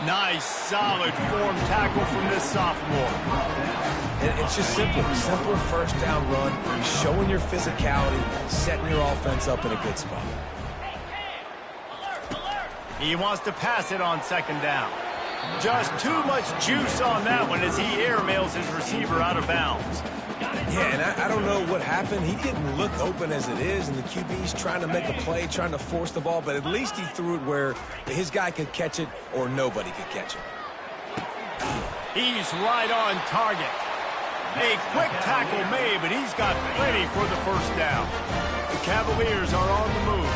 Speaker 1: Nice, solid form tackle from this sophomore.
Speaker 3: It's just simple. Simple first down run. You're showing your physicality, setting your offense up in a good spot.
Speaker 1: He wants to pass it on second down. Just too much juice on that one as he airmails his receiver out of bounds.
Speaker 3: Yeah, and I don't know what happened. He didn't look open as it is, and the QB's trying to make a play, trying to force the ball, but at least he threw it where his guy could catch it or nobody could catch it.
Speaker 1: He's right on target. A quick tackle made, but he's got plenty for the first down. The Cavaliers are on the move.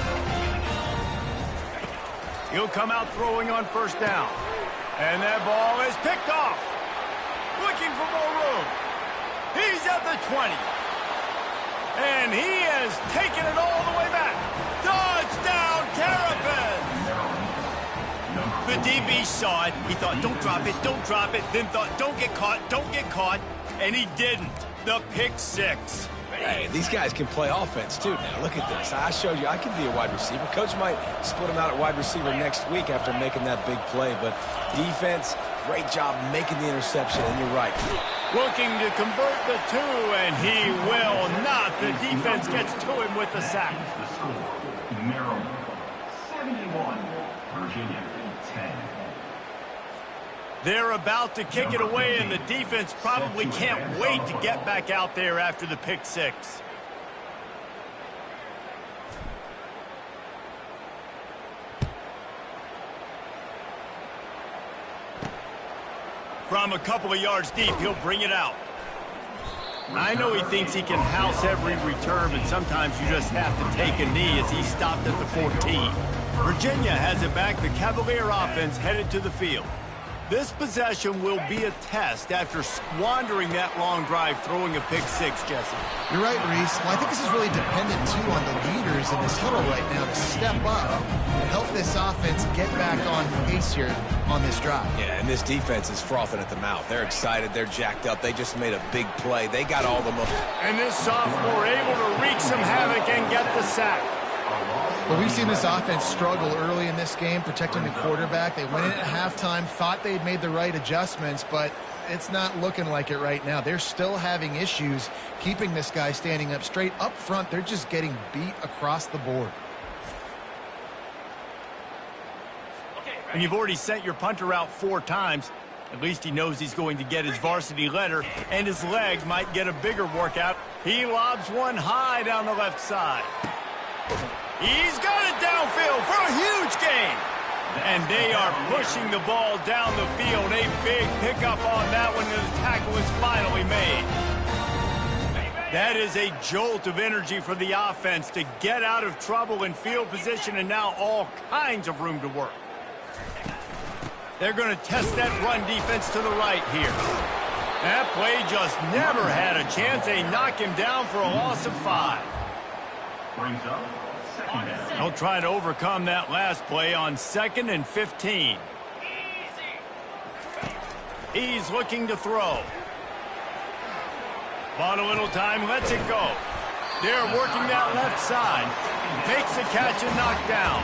Speaker 1: He'll come out throwing on first down. And that ball is picked off. Looking for more room. He's at the 20. And he has taken it all the way back. Touchdown, Terrapins! The DB saw it. He thought, don't drop it, don't drop it. Then thought, don't get caught, don't get caught. And he didn't. The pick six.
Speaker 3: Hey, these guys can play offense, too. Now, look at this. I showed you I can be a wide receiver. Coach might split him out at wide receiver next week after making that big play. But defense, Great job making the interception, and you're right.
Speaker 1: Looking to convert the two, and he will not. The defense gets to him with the sack.
Speaker 5: The score, Maryland 71, Virginia 10.
Speaker 1: They're about to kick it away, and the defense probably can't wait to get back out there after the pick six. From a couple of yards deep, he'll bring it out. I know he thinks he can house every return, but sometimes you just have to take a knee as he stopped at the 14. Virginia has it back. The Cavalier offense headed to the field. This possession will be a test after squandering that long drive throwing a pick six, Jesse.
Speaker 2: You're right, Reese. Well, I think this is really dependent, too, on the leaders in this huddle right now to step up and help this offense get back on pace here on this drive.
Speaker 3: Yeah, and this defense is frothing at the mouth. They're excited. They're jacked up. They just made a big play. They got all the momentum.
Speaker 1: And this sophomore able to wreak some havoc and get the sack.
Speaker 2: But we've seen this offense struggle early in this game, protecting the quarterback. They went in at halftime, thought they'd made the right adjustments, but it's not looking like it right now. They're still having issues keeping this guy standing up straight. Up front, they're just getting beat across the board.
Speaker 1: And you've already sent your punter out 4 times. At least he knows he's going to get his varsity letter, and his leg might get a bigger workout. He lobs one high down the left side. He's got it downfield for a huge gain. And they are pushing the ball down the field. A big pickup on that one, and the tackle is finally made. That is a jolt of energy for the offense to get out of trouble in field position, and now all kinds of room to work. They're going to test that run defense to the right here. That play just never had a chance. They knock him down for a loss of 5.
Speaker 5: Brings up second down.
Speaker 1: They'll try to overcome that last play on 2nd and 15. He's looking to throw. Bought a little time, lets it go. They're working that left side. Makes the catch and knocked down.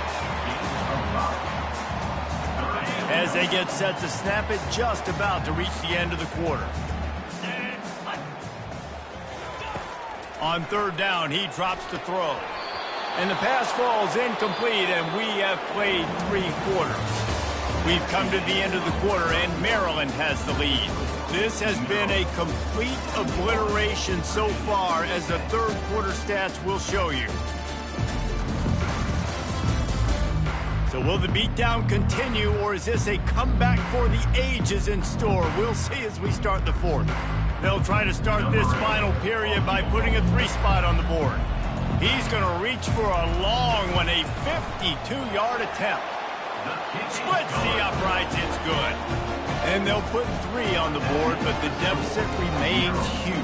Speaker 1: As they get set to snap it, just about to reach the end of the quarter. On 3rd down, he drops to throw. And the pass falls incomplete, and we have played 3 quarters. We've come to the end of the quarter, and Maryland has the lead. This has been a complete obliteration so far, as the 3rd quarter stats will show you. So will the beatdown continue, or is this a comeback for the ages in store? We'll see as we start the 4th. They'll try to start this final period by putting a 3 spot on the board. He's going to reach for a long one, a 52-yard attempt. Splits the uprights, it's good. And they'll put 3 on the board, but the deficit remains huge.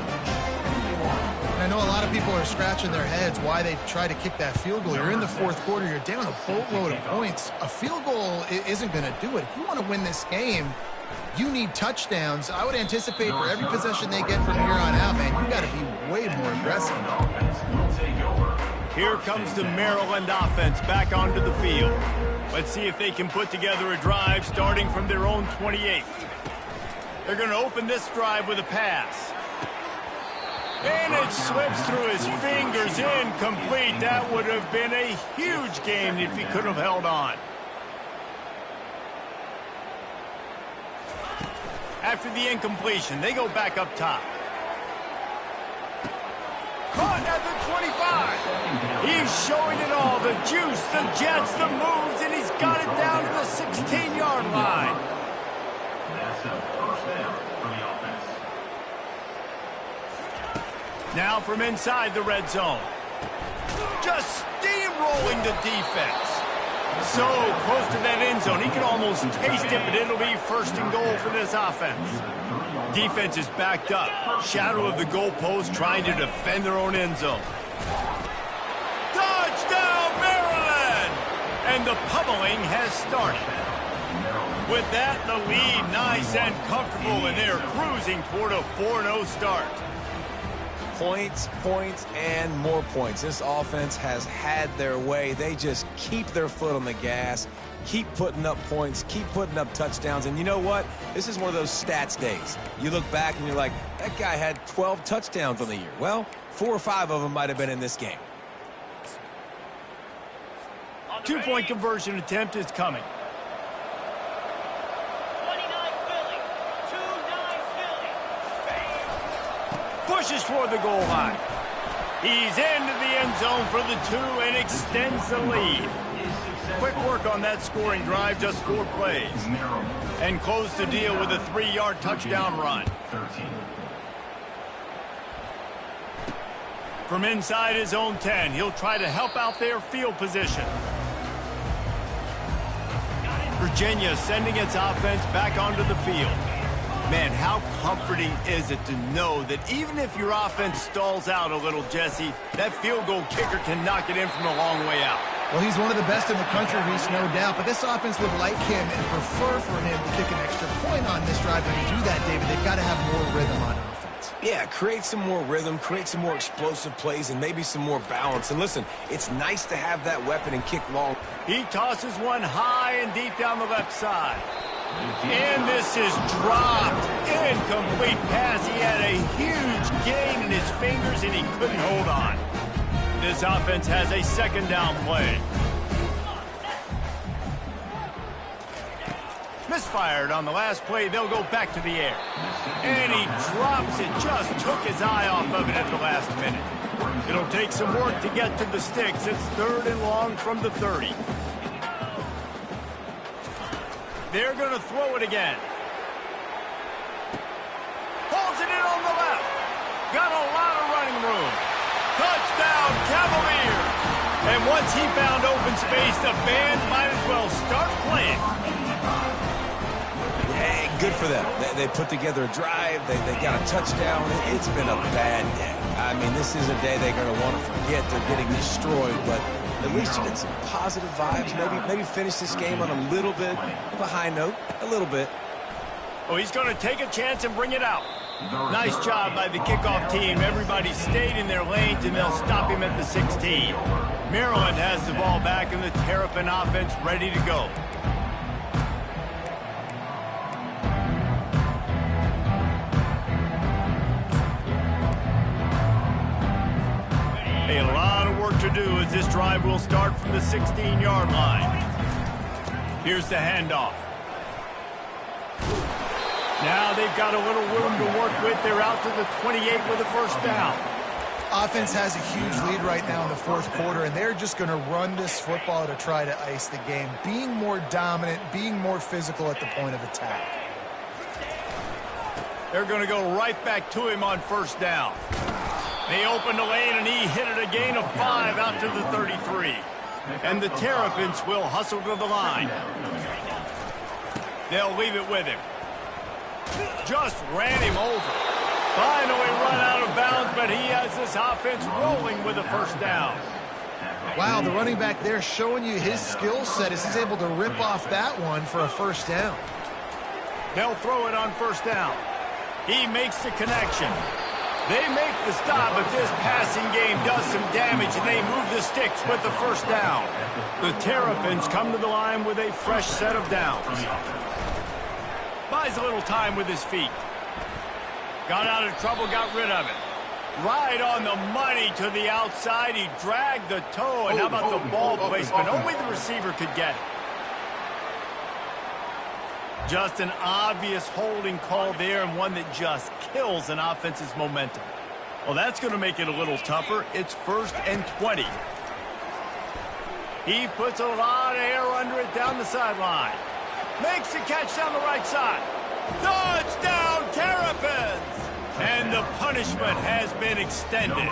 Speaker 2: And I know a lot of people are scratching their heads why they try to kick that field goal. You're in the 4th quarter. You're down a boatload of points. A field goal isn't going to do it. If you want to win this game, you need touchdowns. I would anticipate for every possession they get from here on out, man, you got to be way more aggressive.
Speaker 1: Here comes the Maryland offense back onto the field. Let's see if they can put together a drive starting from their own 28. They're going to open this drive with a pass. And it slips through his fingers, incomplete. That would have been a huge gain if he could have held on. After the incompletion, they go back up top. Caught at the 25. He's showing it all. The juice, the jets, the moves, and he's got it down to the 16-yard line.
Speaker 5: That's a first down for the offense.
Speaker 1: Now from inside the red zone. Just steamrolling the defense. So close to that end zone. He can almost taste it, but it'll be 1st and goal for this offense. Defense is backed up. Shadow of the goalpost trying to defend their own end zone. Touchdown, Maryland! And the pummeling has started. With that, the lead nice and comfortable, and they're cruising toward a 4-0 start.
Speaker 3: Points, points, and more points. This offense has had their way. They just keep their foot on the gas, keep putting up points, keep putting up touchdowns. And you know what? This is one of those stats days. You look back and you're like, that guy had 12 touchdowns on the year. Well, 4 or 5 of them might have been in this game.
Speaker 1: 2-point conversion attempt is coming.
Speaker 4: 29 Philly. 2-9 Philly.
Speaker 1: Pushes toward the goal line. He's into the end zone for the 2 and extends the lead. Quick work on that scoring drive, just 4 plays. And close the deal with a 3-yard touchdown run. From inside his own 10, he'll try to help out their field position. Virginia sending its offense back onto the field. Man, how comforting is it to know that even if your offense stalls out a little, Jesse, that field goal kicker can knock it in from a long way out.
Speaker 2: Well, he's one of the best in the country, Reese, no doubt. But this offense would like him and prefer for him to kick an extra point on this drive. When you do that, David, they've got to have more rhythm on offense.
Speaker 3: Yeah, create some more rhythm, create some more explosive plays, and maybe some more balance. And listen, it's nice to have that weapon and kick long.
Speaker 1: He tosses one high and deep down the left side. And this is dropped. Incomplete pass. He had a huge gain in his fingers, and he couldn't hold on. This offense has a second down play. Misfired on the last play. They'll go back to the air. And he drops it. Just took his eye off of it at the last minute. It'll take some work to get to the sticks. It's 3rd and long from the 30. They're going to throw it again. Pulls it in on the left. Got a lot of running room. Touchdown, Cavaliers. And once he found open space, the band might as well start playing.
Speaker 3: Hey, good for them. They put together a drive. They got a touchdown. It's been a bad day. I mean, this is a day they're going to want to forget. They're getting destroyed, but at least you get some positive vibes. Maybe finish this game on a little bit of a high note. A little bit.
Speaker 1: Oh, he's going to take a chance and bring it out. Nice job by the kickoff team. Everybody stayed in their lanes, and they'll stop him at the 16. Maryland has the ball back, and the Terrapin offense ready to go. A lot of work to do as this drive will start from the 16-yard line. Here's the handoff. Now they've got a little room to work with. They're out to the 28 with a first down.
Speaker 2: Offense has a huge lead right now in the 4th quarter, and they're just going to run this football to try to ice the game, being more dominant, being more physical at the point of attack.
Speaker 1: They're going to go right back to him on first down. They opened the lane, and he hit it a gain of 5 out to the 33. And the Terrapins will hustle to the line. They'll leave it with him. Just ran him over. Finally run out of bounds, but he has this offense rolling with a first down.
Speaker 2: Wow, the running back there showing you his skill set as he's able to rip off that one for a first down.
Speaker 1: They'll throw it on first down. He makes the connection. They make the stop, but this passing game does some damage, and they move the sticks with the first down. The Terrapins come to the line with a fresh set of downs. Buys a little time with his feet. Got out of trouble, got rid of it. Right on the money to the outside. He dragged the toe, and how about the ball placement? Only the receiver could get it. Just an obvious holding call there, and one that just kills an offense's momentum. Well, that's going to make it a little tougher. It's 1st and 20. He puts a lot of air under it down the sideline. Makes the catch down the right side. Touchdown, Terrapins! And the punishment has been extended.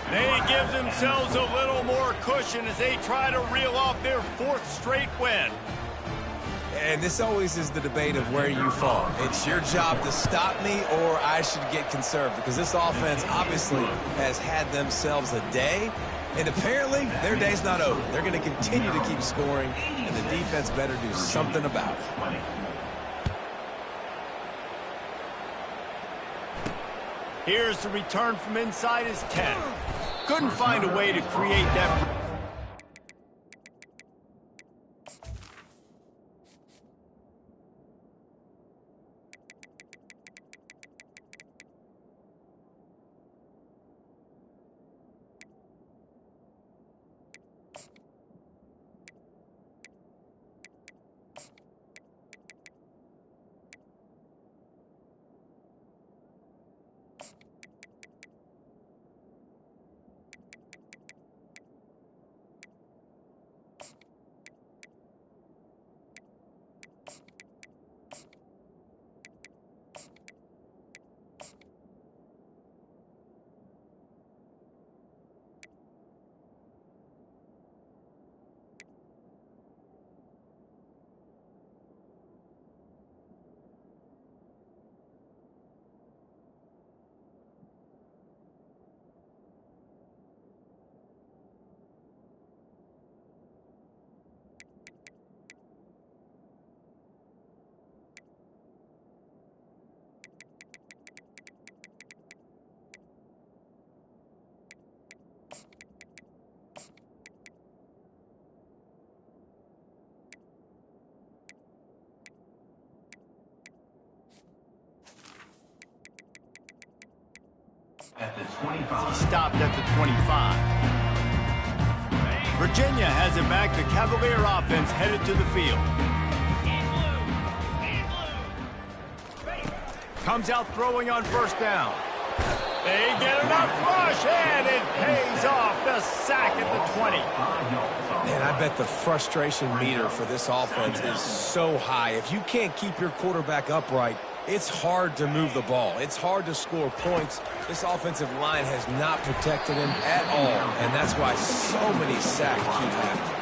Speaker 1: They give themselves a little more cushion as they try to reel off their 4th straight win.
Speaker 3: And this always is the debate of where you fall. It's your job to stop me, or I should get conserved, because this offense obviously has had themselves a day, and apparently their day's not over. They're going to continue to keep scoring, and the defense better do something about it.
Speaker 1: Here's the return from inside his 10. Couldn't find a way to create that.
Speaker 5: at the 25.
Speaker 1: He stopped at the 25. Virginia has it back. The Cavalier offense headed to the field. Comes out throwing on first down. They get enough rush, and it pays off. The sack at the 20.
Speaker 3: Man, I bet the frustration meter for this offense is so high. If you can't keep your quarterback upright, it's hard to move the ball. It's hard to score points. This offensive line has not protected him at all, and that's why so many sacks keep happening.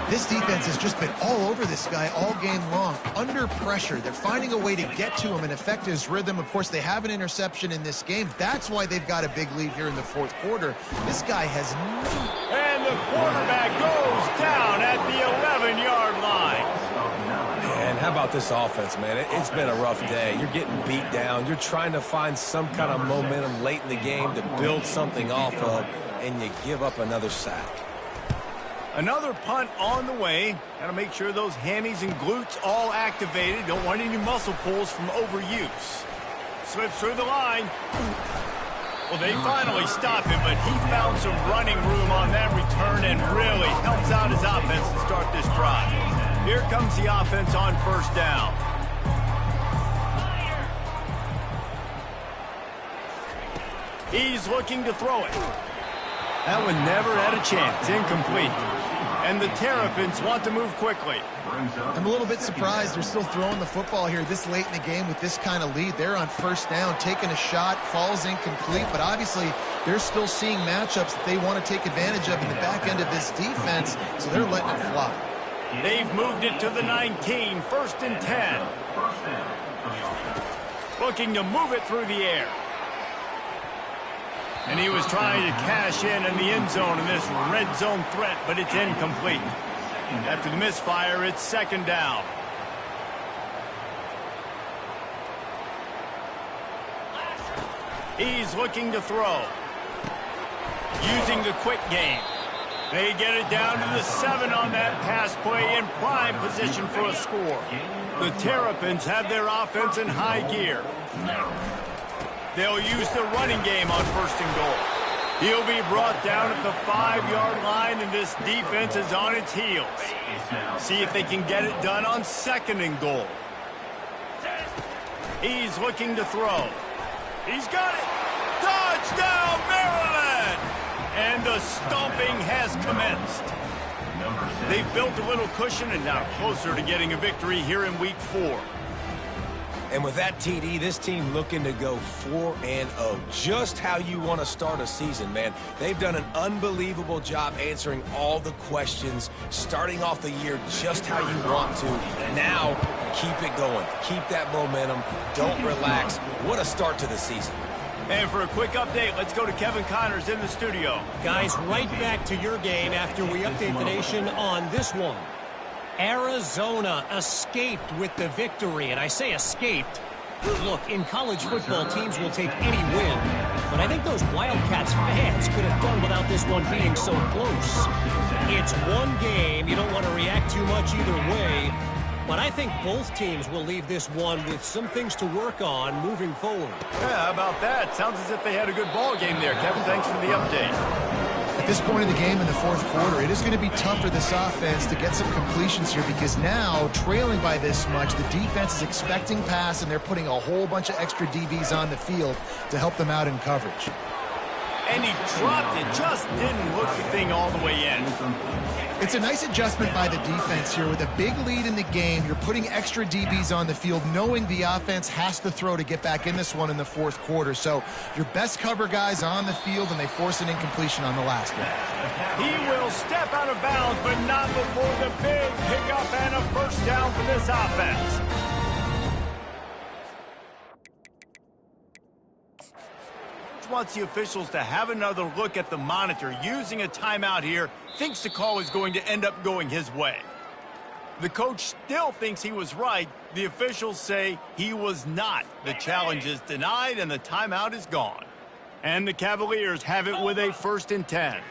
Speaker 2: This defense has just been all over this guy all game long, under pressure. They're finding a way to get to him and affect his rhythm. Of course, they have an interception in this game. That's why they've got a big lead here in the fourth quarter. This guy has
Speaker 1: And the quarterback goes down at the 11-yard line.
Speaker 3: And how about this offense, man? It's been a rough day. You're getting beat down. You're trying to find some kind of momentum late in the game to build something off of, and you give up another sack.
Speaker 1: Another punt on the way. Got to make sure those hammies and glutes all activated. Don't want any muscle pulls from overuse. Slips through the line. Well, they finally stop him, but he found some running room on that return and really helps out his offense to start this drive. Here comes the offense on first down. He's looking to throw it. That one never had a chance. Incomplete. And the Terrapins want to move quickly.
Speaker 2: I'm a little bit surprised they're still throwing the football here this late in the game with this kind of lead. They're on first down, taking a shot, falls incomplete, but obviously they're still seeing matchups that they want to take advantage of in the back end of this defense, so they're letting it fly.
Speaker 1: They've moved it to the 19, first and 10. Looking to move it through the air. And he was trying to cash in the end zone in this red zone threat, but it's incomplete. After the misfire, it's second down. He's looking to throw. Using the quick game. They get it down to the 7 on that pass play in prime position for a score. The Terrapins have their offense in high gear. They'll use the running game on first and goal. He'll be brought down at the 5-yard line, and this defense is on its heels. See if they can get it done on second and goal. He's looking to throw. He's got it. Touchdown, Maryland! And the stomping has commenced. They've built a little cushion and now closer to getting a victory here in week 4.
Speaker 3: And with that TD, this team looking to go 4-0. Just how you want to start a season, man. They've done an unbelievable job answering all the questions, starting off the year just how you want to. Now, keep it going. Keep that momentum. Don't relax. What a start to the season.
Speaker 1: And for a quick update, let's go to Kevin Connors in the studio.
Speaker 4: Guys, right back to your game after we update the nation on this one. Arizona escaped with the victory, and I say escaped. Look, in college football, teams will take any win, but I think those Wildcats fans could have done without this one being so close. It's one game. You don't want to react too much either way, but I think both teams will leave this one with some things to work on moving forward.
Speaker 1: Yeah, how about that? Sounds as if they had a good ball game there. Kevin, thanks for the update.
Speaker 2: At this point in the game in the fourth quarter, it is going to be tough for this offense to get some completions here because now, trailing by this much, the defense is expecting pass, and they're putting a whole bunch of extra DBs on the field to help them out in coverage.
Speaker 1: And he dropped it, just didn't look the thing all the way in.
Speaker 2: It's a nice adjustment by the defense here. With a big lead in the game, you're putting extra DBs on the field, knowing the offense has to throw to get back in this one in the fourth quarter. So your best cover guys on the field, and they force an incompletion on the last one.
Speaker 1: He will step out of bounds, but not before the big pickup and a first down for this offense. Wants the officials to have another look at the monitor. Using a timeout here, thinks the call is going to end up going his way. The coach still thinks he was right. The officials say he was not. The challenge is denied and the timeout is gone. And the Cavaliers have it with a first and 10.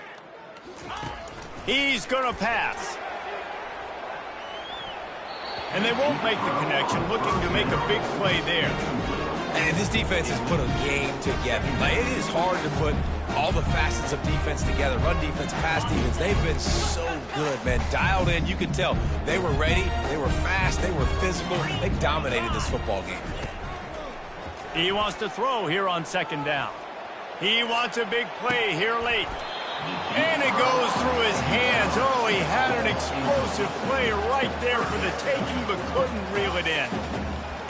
Speaker 1: He's gonna pass. And they won't make the connection, looking to make a big play there.
Speaker 3: And this defense has put a game together. Like, it is hard to put all the facets of defense together. Run defense, pass defense. They've been so good, man. Dialed in. You could tell they were ready. They were fast. They were physical. They dominated this football game.
Speaker 1: He wants to throw here on second down. He wants a big play here late. And it goes through his hands. Oh, he had an explosive play right there for the taking, but couldn't reel it in.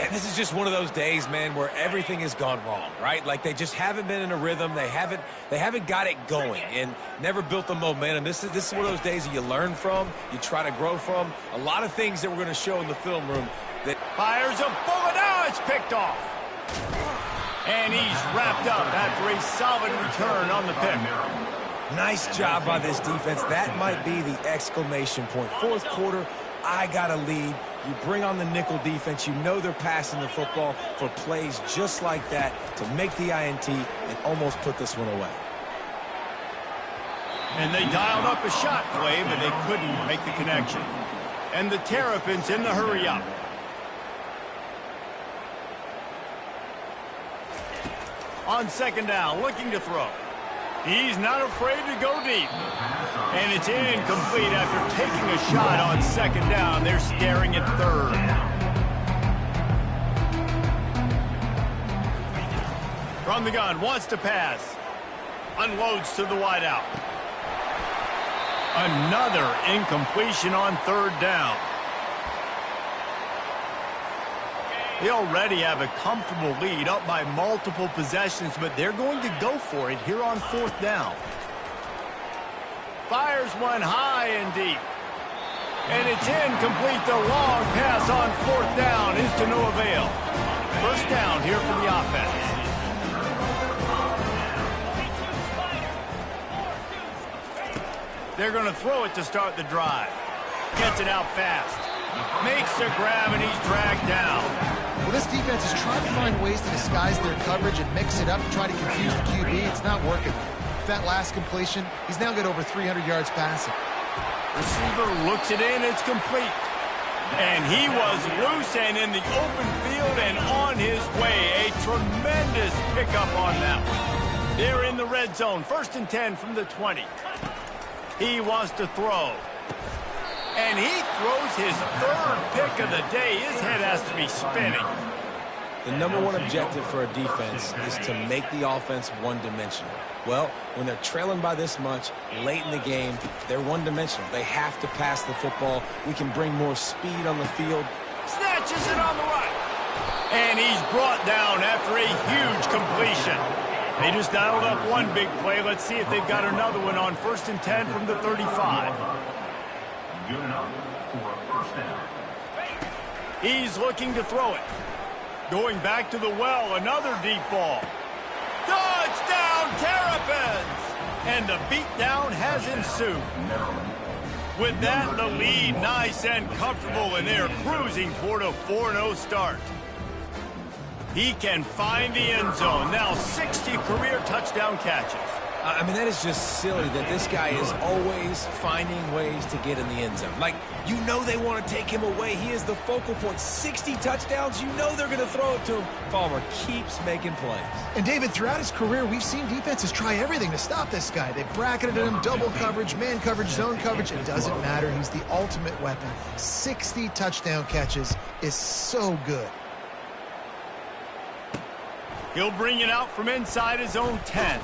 Speaker 3: And this is just one of those days, man, where everything has gone wrong, right? Like, they just haven't been in a rhythm. They haven't got it going and never built the momentum. This is one of those days that you learn from, you try to grow from. A lot of things that we're going to show in the film room. That
Speaker 1: fires a bullet. Now it's picked off. And he's wrapped up after a solid return on the pick.
Speaker 3: Nice job by this defense. That might be the exclamation point. Fourth quarter, I got a lead. You bring on the nickel defense. You know they're passing the football for plays just like that to make the INT and almost put this one away.
Speaker 1: And they dialed up a shot play, but they couldn't make the connection. And the Terrapins in the hurry up. On second down, looking to throw. He's not afraid to go deep. And it's incomplete after taking a shot on second down. They're staring at third. From the gun, wants to pass. Unloads to the wideout. Another incompletion on third down. They already have a comfortable lead up by multiple possessions, but they're going to go for it here on fourth down. Fires one high and deep. And it's incomplete. The long pass on fourth down is to no avail. First down here for the offense. They're going to throw it to start the drive. Gets it out fast. Makes the grab, and he's dragged down.
Speaker 2: Well, this defense is trying to find ways to disguise their coverage and mix it up to try to confuse the QB. It's not working. That last completion, he's now got over 300 yards passing.
Speaker 1: Receiver looks it in. It's complete. And he was loose and in the open field and on his way. A tremendous pickup on that one. They're in the red zone. First and 10 from the 20. He wants to throw. And he throws his third pick of the day. His head has to be spinning.
Speaker 3: The number one objective for a defense is to make the offense one-dimensional. Well, when they're trailing by this much late in the game, they're one-dimensional. They have to pass the football. We can bring more speed on the field.
Speaker 1: Snatches it on the right. And he's brought down after a huge completion. They just dialed up one big play. Let's see if they've got another one on first and 10 from the 35.
Speaker 5: Good enough for a first down.
Speaker 1: He's looking to throw it. Going back to the well, another deep ball. Touchdown, Terrapins! And the beatdown has ensued. With that, the lead nice and comfortable, and they're cruising toward a 4-0 start. He can find the end zone. Now 60 career touchdown catches.
Speaker 3: I mean, that is just silly that this guy is always finding ways to get in the end zone. Like, you know they want to take him away. He is the focal point. 60 touchdowns, you know they're going to throw it to him. Palmer keeps making plays.
Speaker 2: And, David, throughout his career, we've seen defenses try everything to stop this guy. They've bracketed him, double coverage, man coverage, zone coverage. It doesn't matter. He's the ultimate weapon. 60 touchdown catches is so good.
Speaker 1: He'll bring it out from inside his own 10.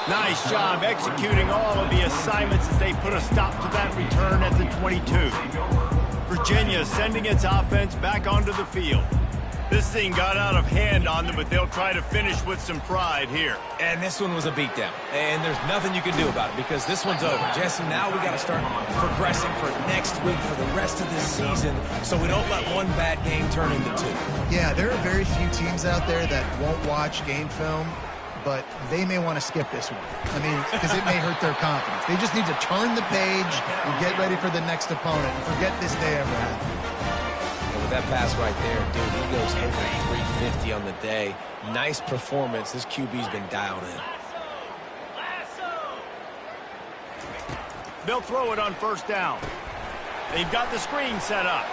Speaker 1: Nice job executing all of the assignments as they put a stop to that return at the 22. Virginia sending its offense back onto the field. This thing got out of hand on them, but they'll try to finish with some pride here.
Speaker 3: And this one was a beatdown. And there's nothing you can do about it because this one's over. Jesse, now we got to start progressing for next week for the rest of this season so we don't let one bad game turn into two.
Speaker 2: Yeah, there are very few teams out there that won't watch game film, but they may want to skip this one. I mean, because it may hurt their confidence. They just need to turn the page and get ready for the next opponent and forget this day ever happened.
Speaker 3: And with that pass right there, dude, he goes over 350 on the day. Nice performance. This QB's been dialed in.
Speaker 1: They'll throw it on first down. They've got the screen set up.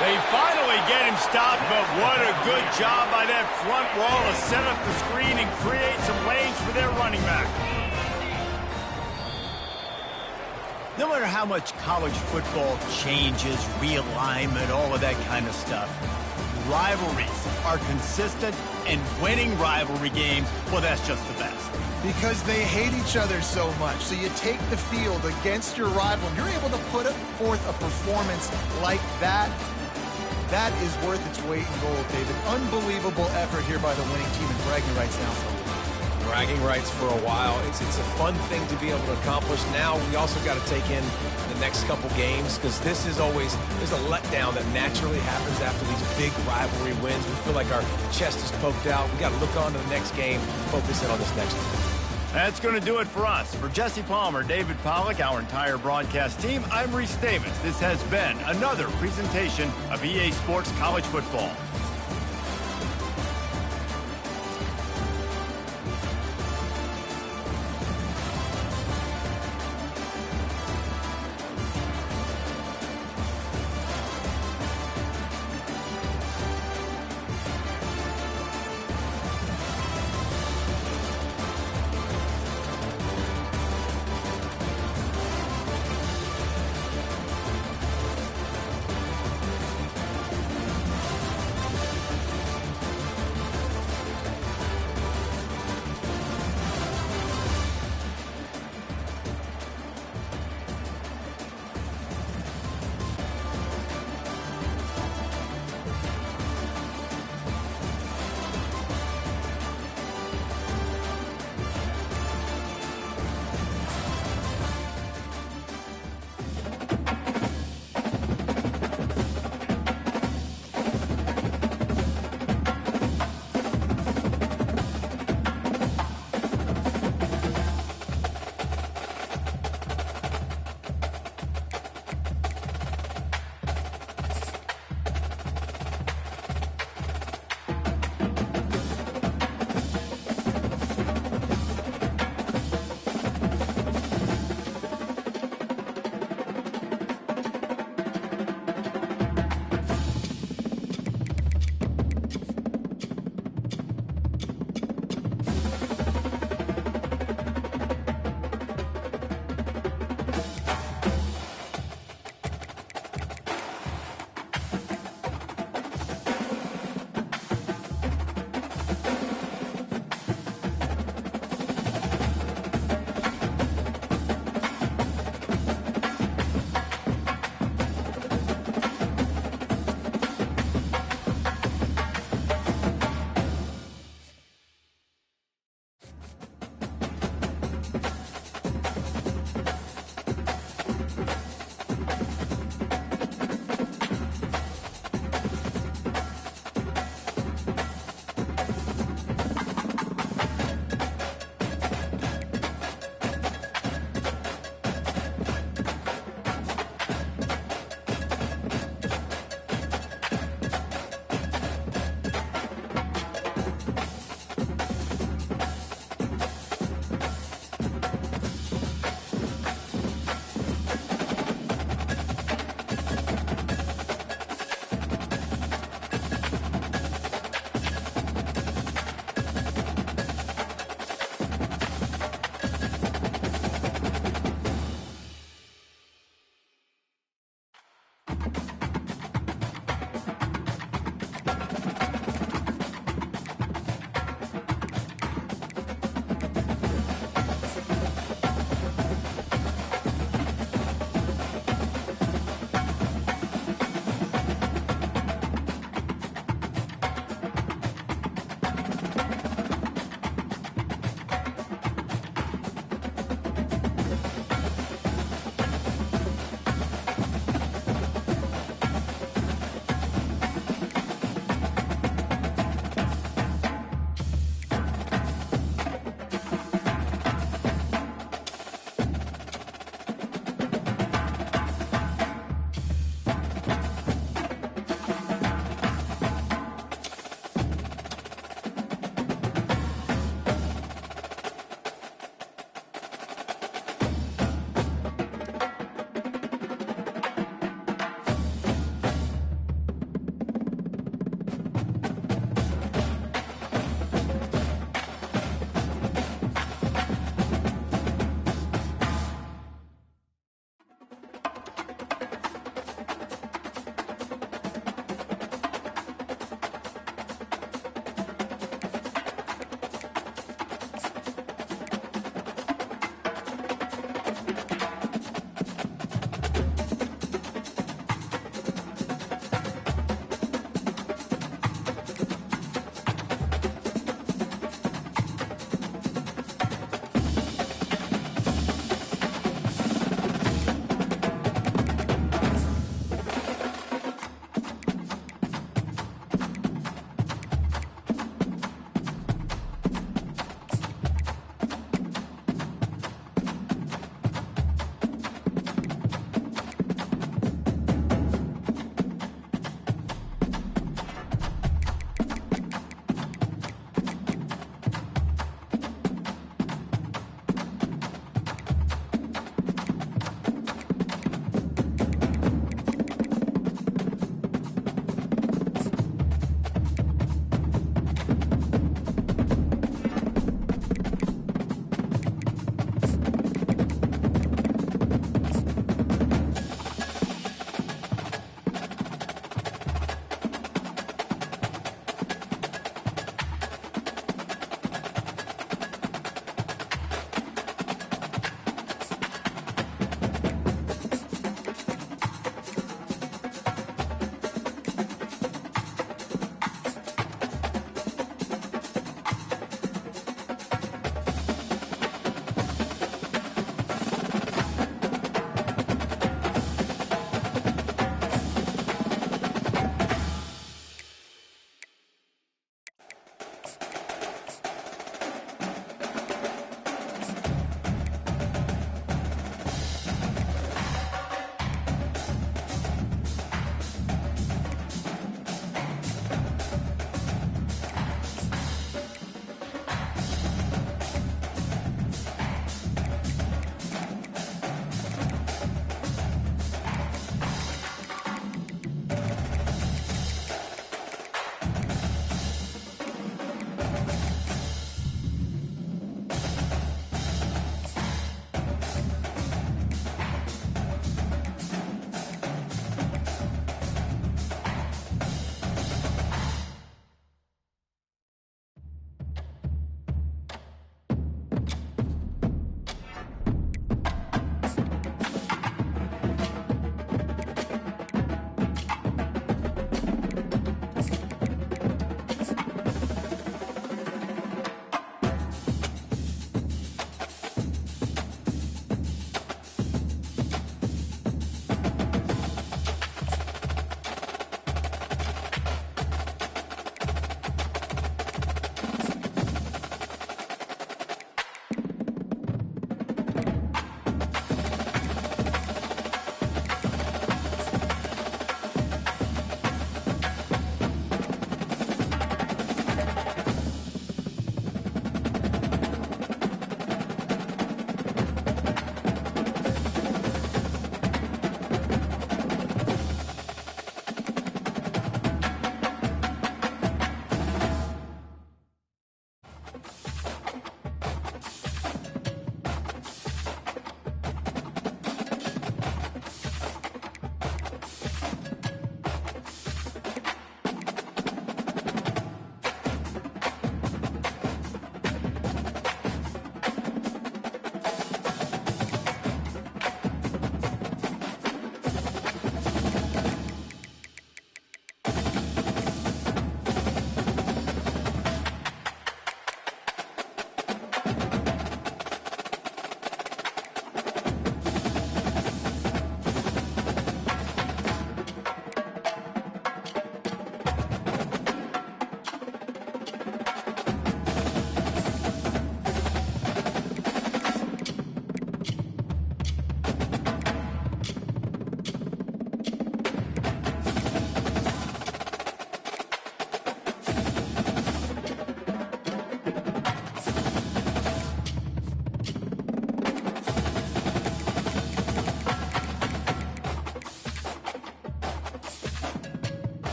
Speaker 1: They finally get him stopped, but what a good job by that front wall to set up the screen and create some lanes for their running back. No matter how much college football changes, realignment, all of that kind of stuff, rivalries are consistent, and winning rivalry games, well, that's just the best.
Speaker 2: Because they hate each other so much. So you take the field against your rival, and you're able to put forth a performance like that. That is worth its weight in gold, David. Unbelievable effort here by the winning team, and bragging rights now for a while.
Speaker 3: Bragging rights for a while. It's a fun thing to be able to accomplish. Now we also got to take in the next couple games, because this is always, there's a letdown that naturally happens after these big rivalry wins. We feel like our chest is poked out. We got to look on to the next game, focus in on this next one.
Speaker 1: That's going to do it for us. For Jesse Palmer, David Pollack, our entire broadcast team, I'm Reese Davis. This has been another presentation of EA Sports College Football.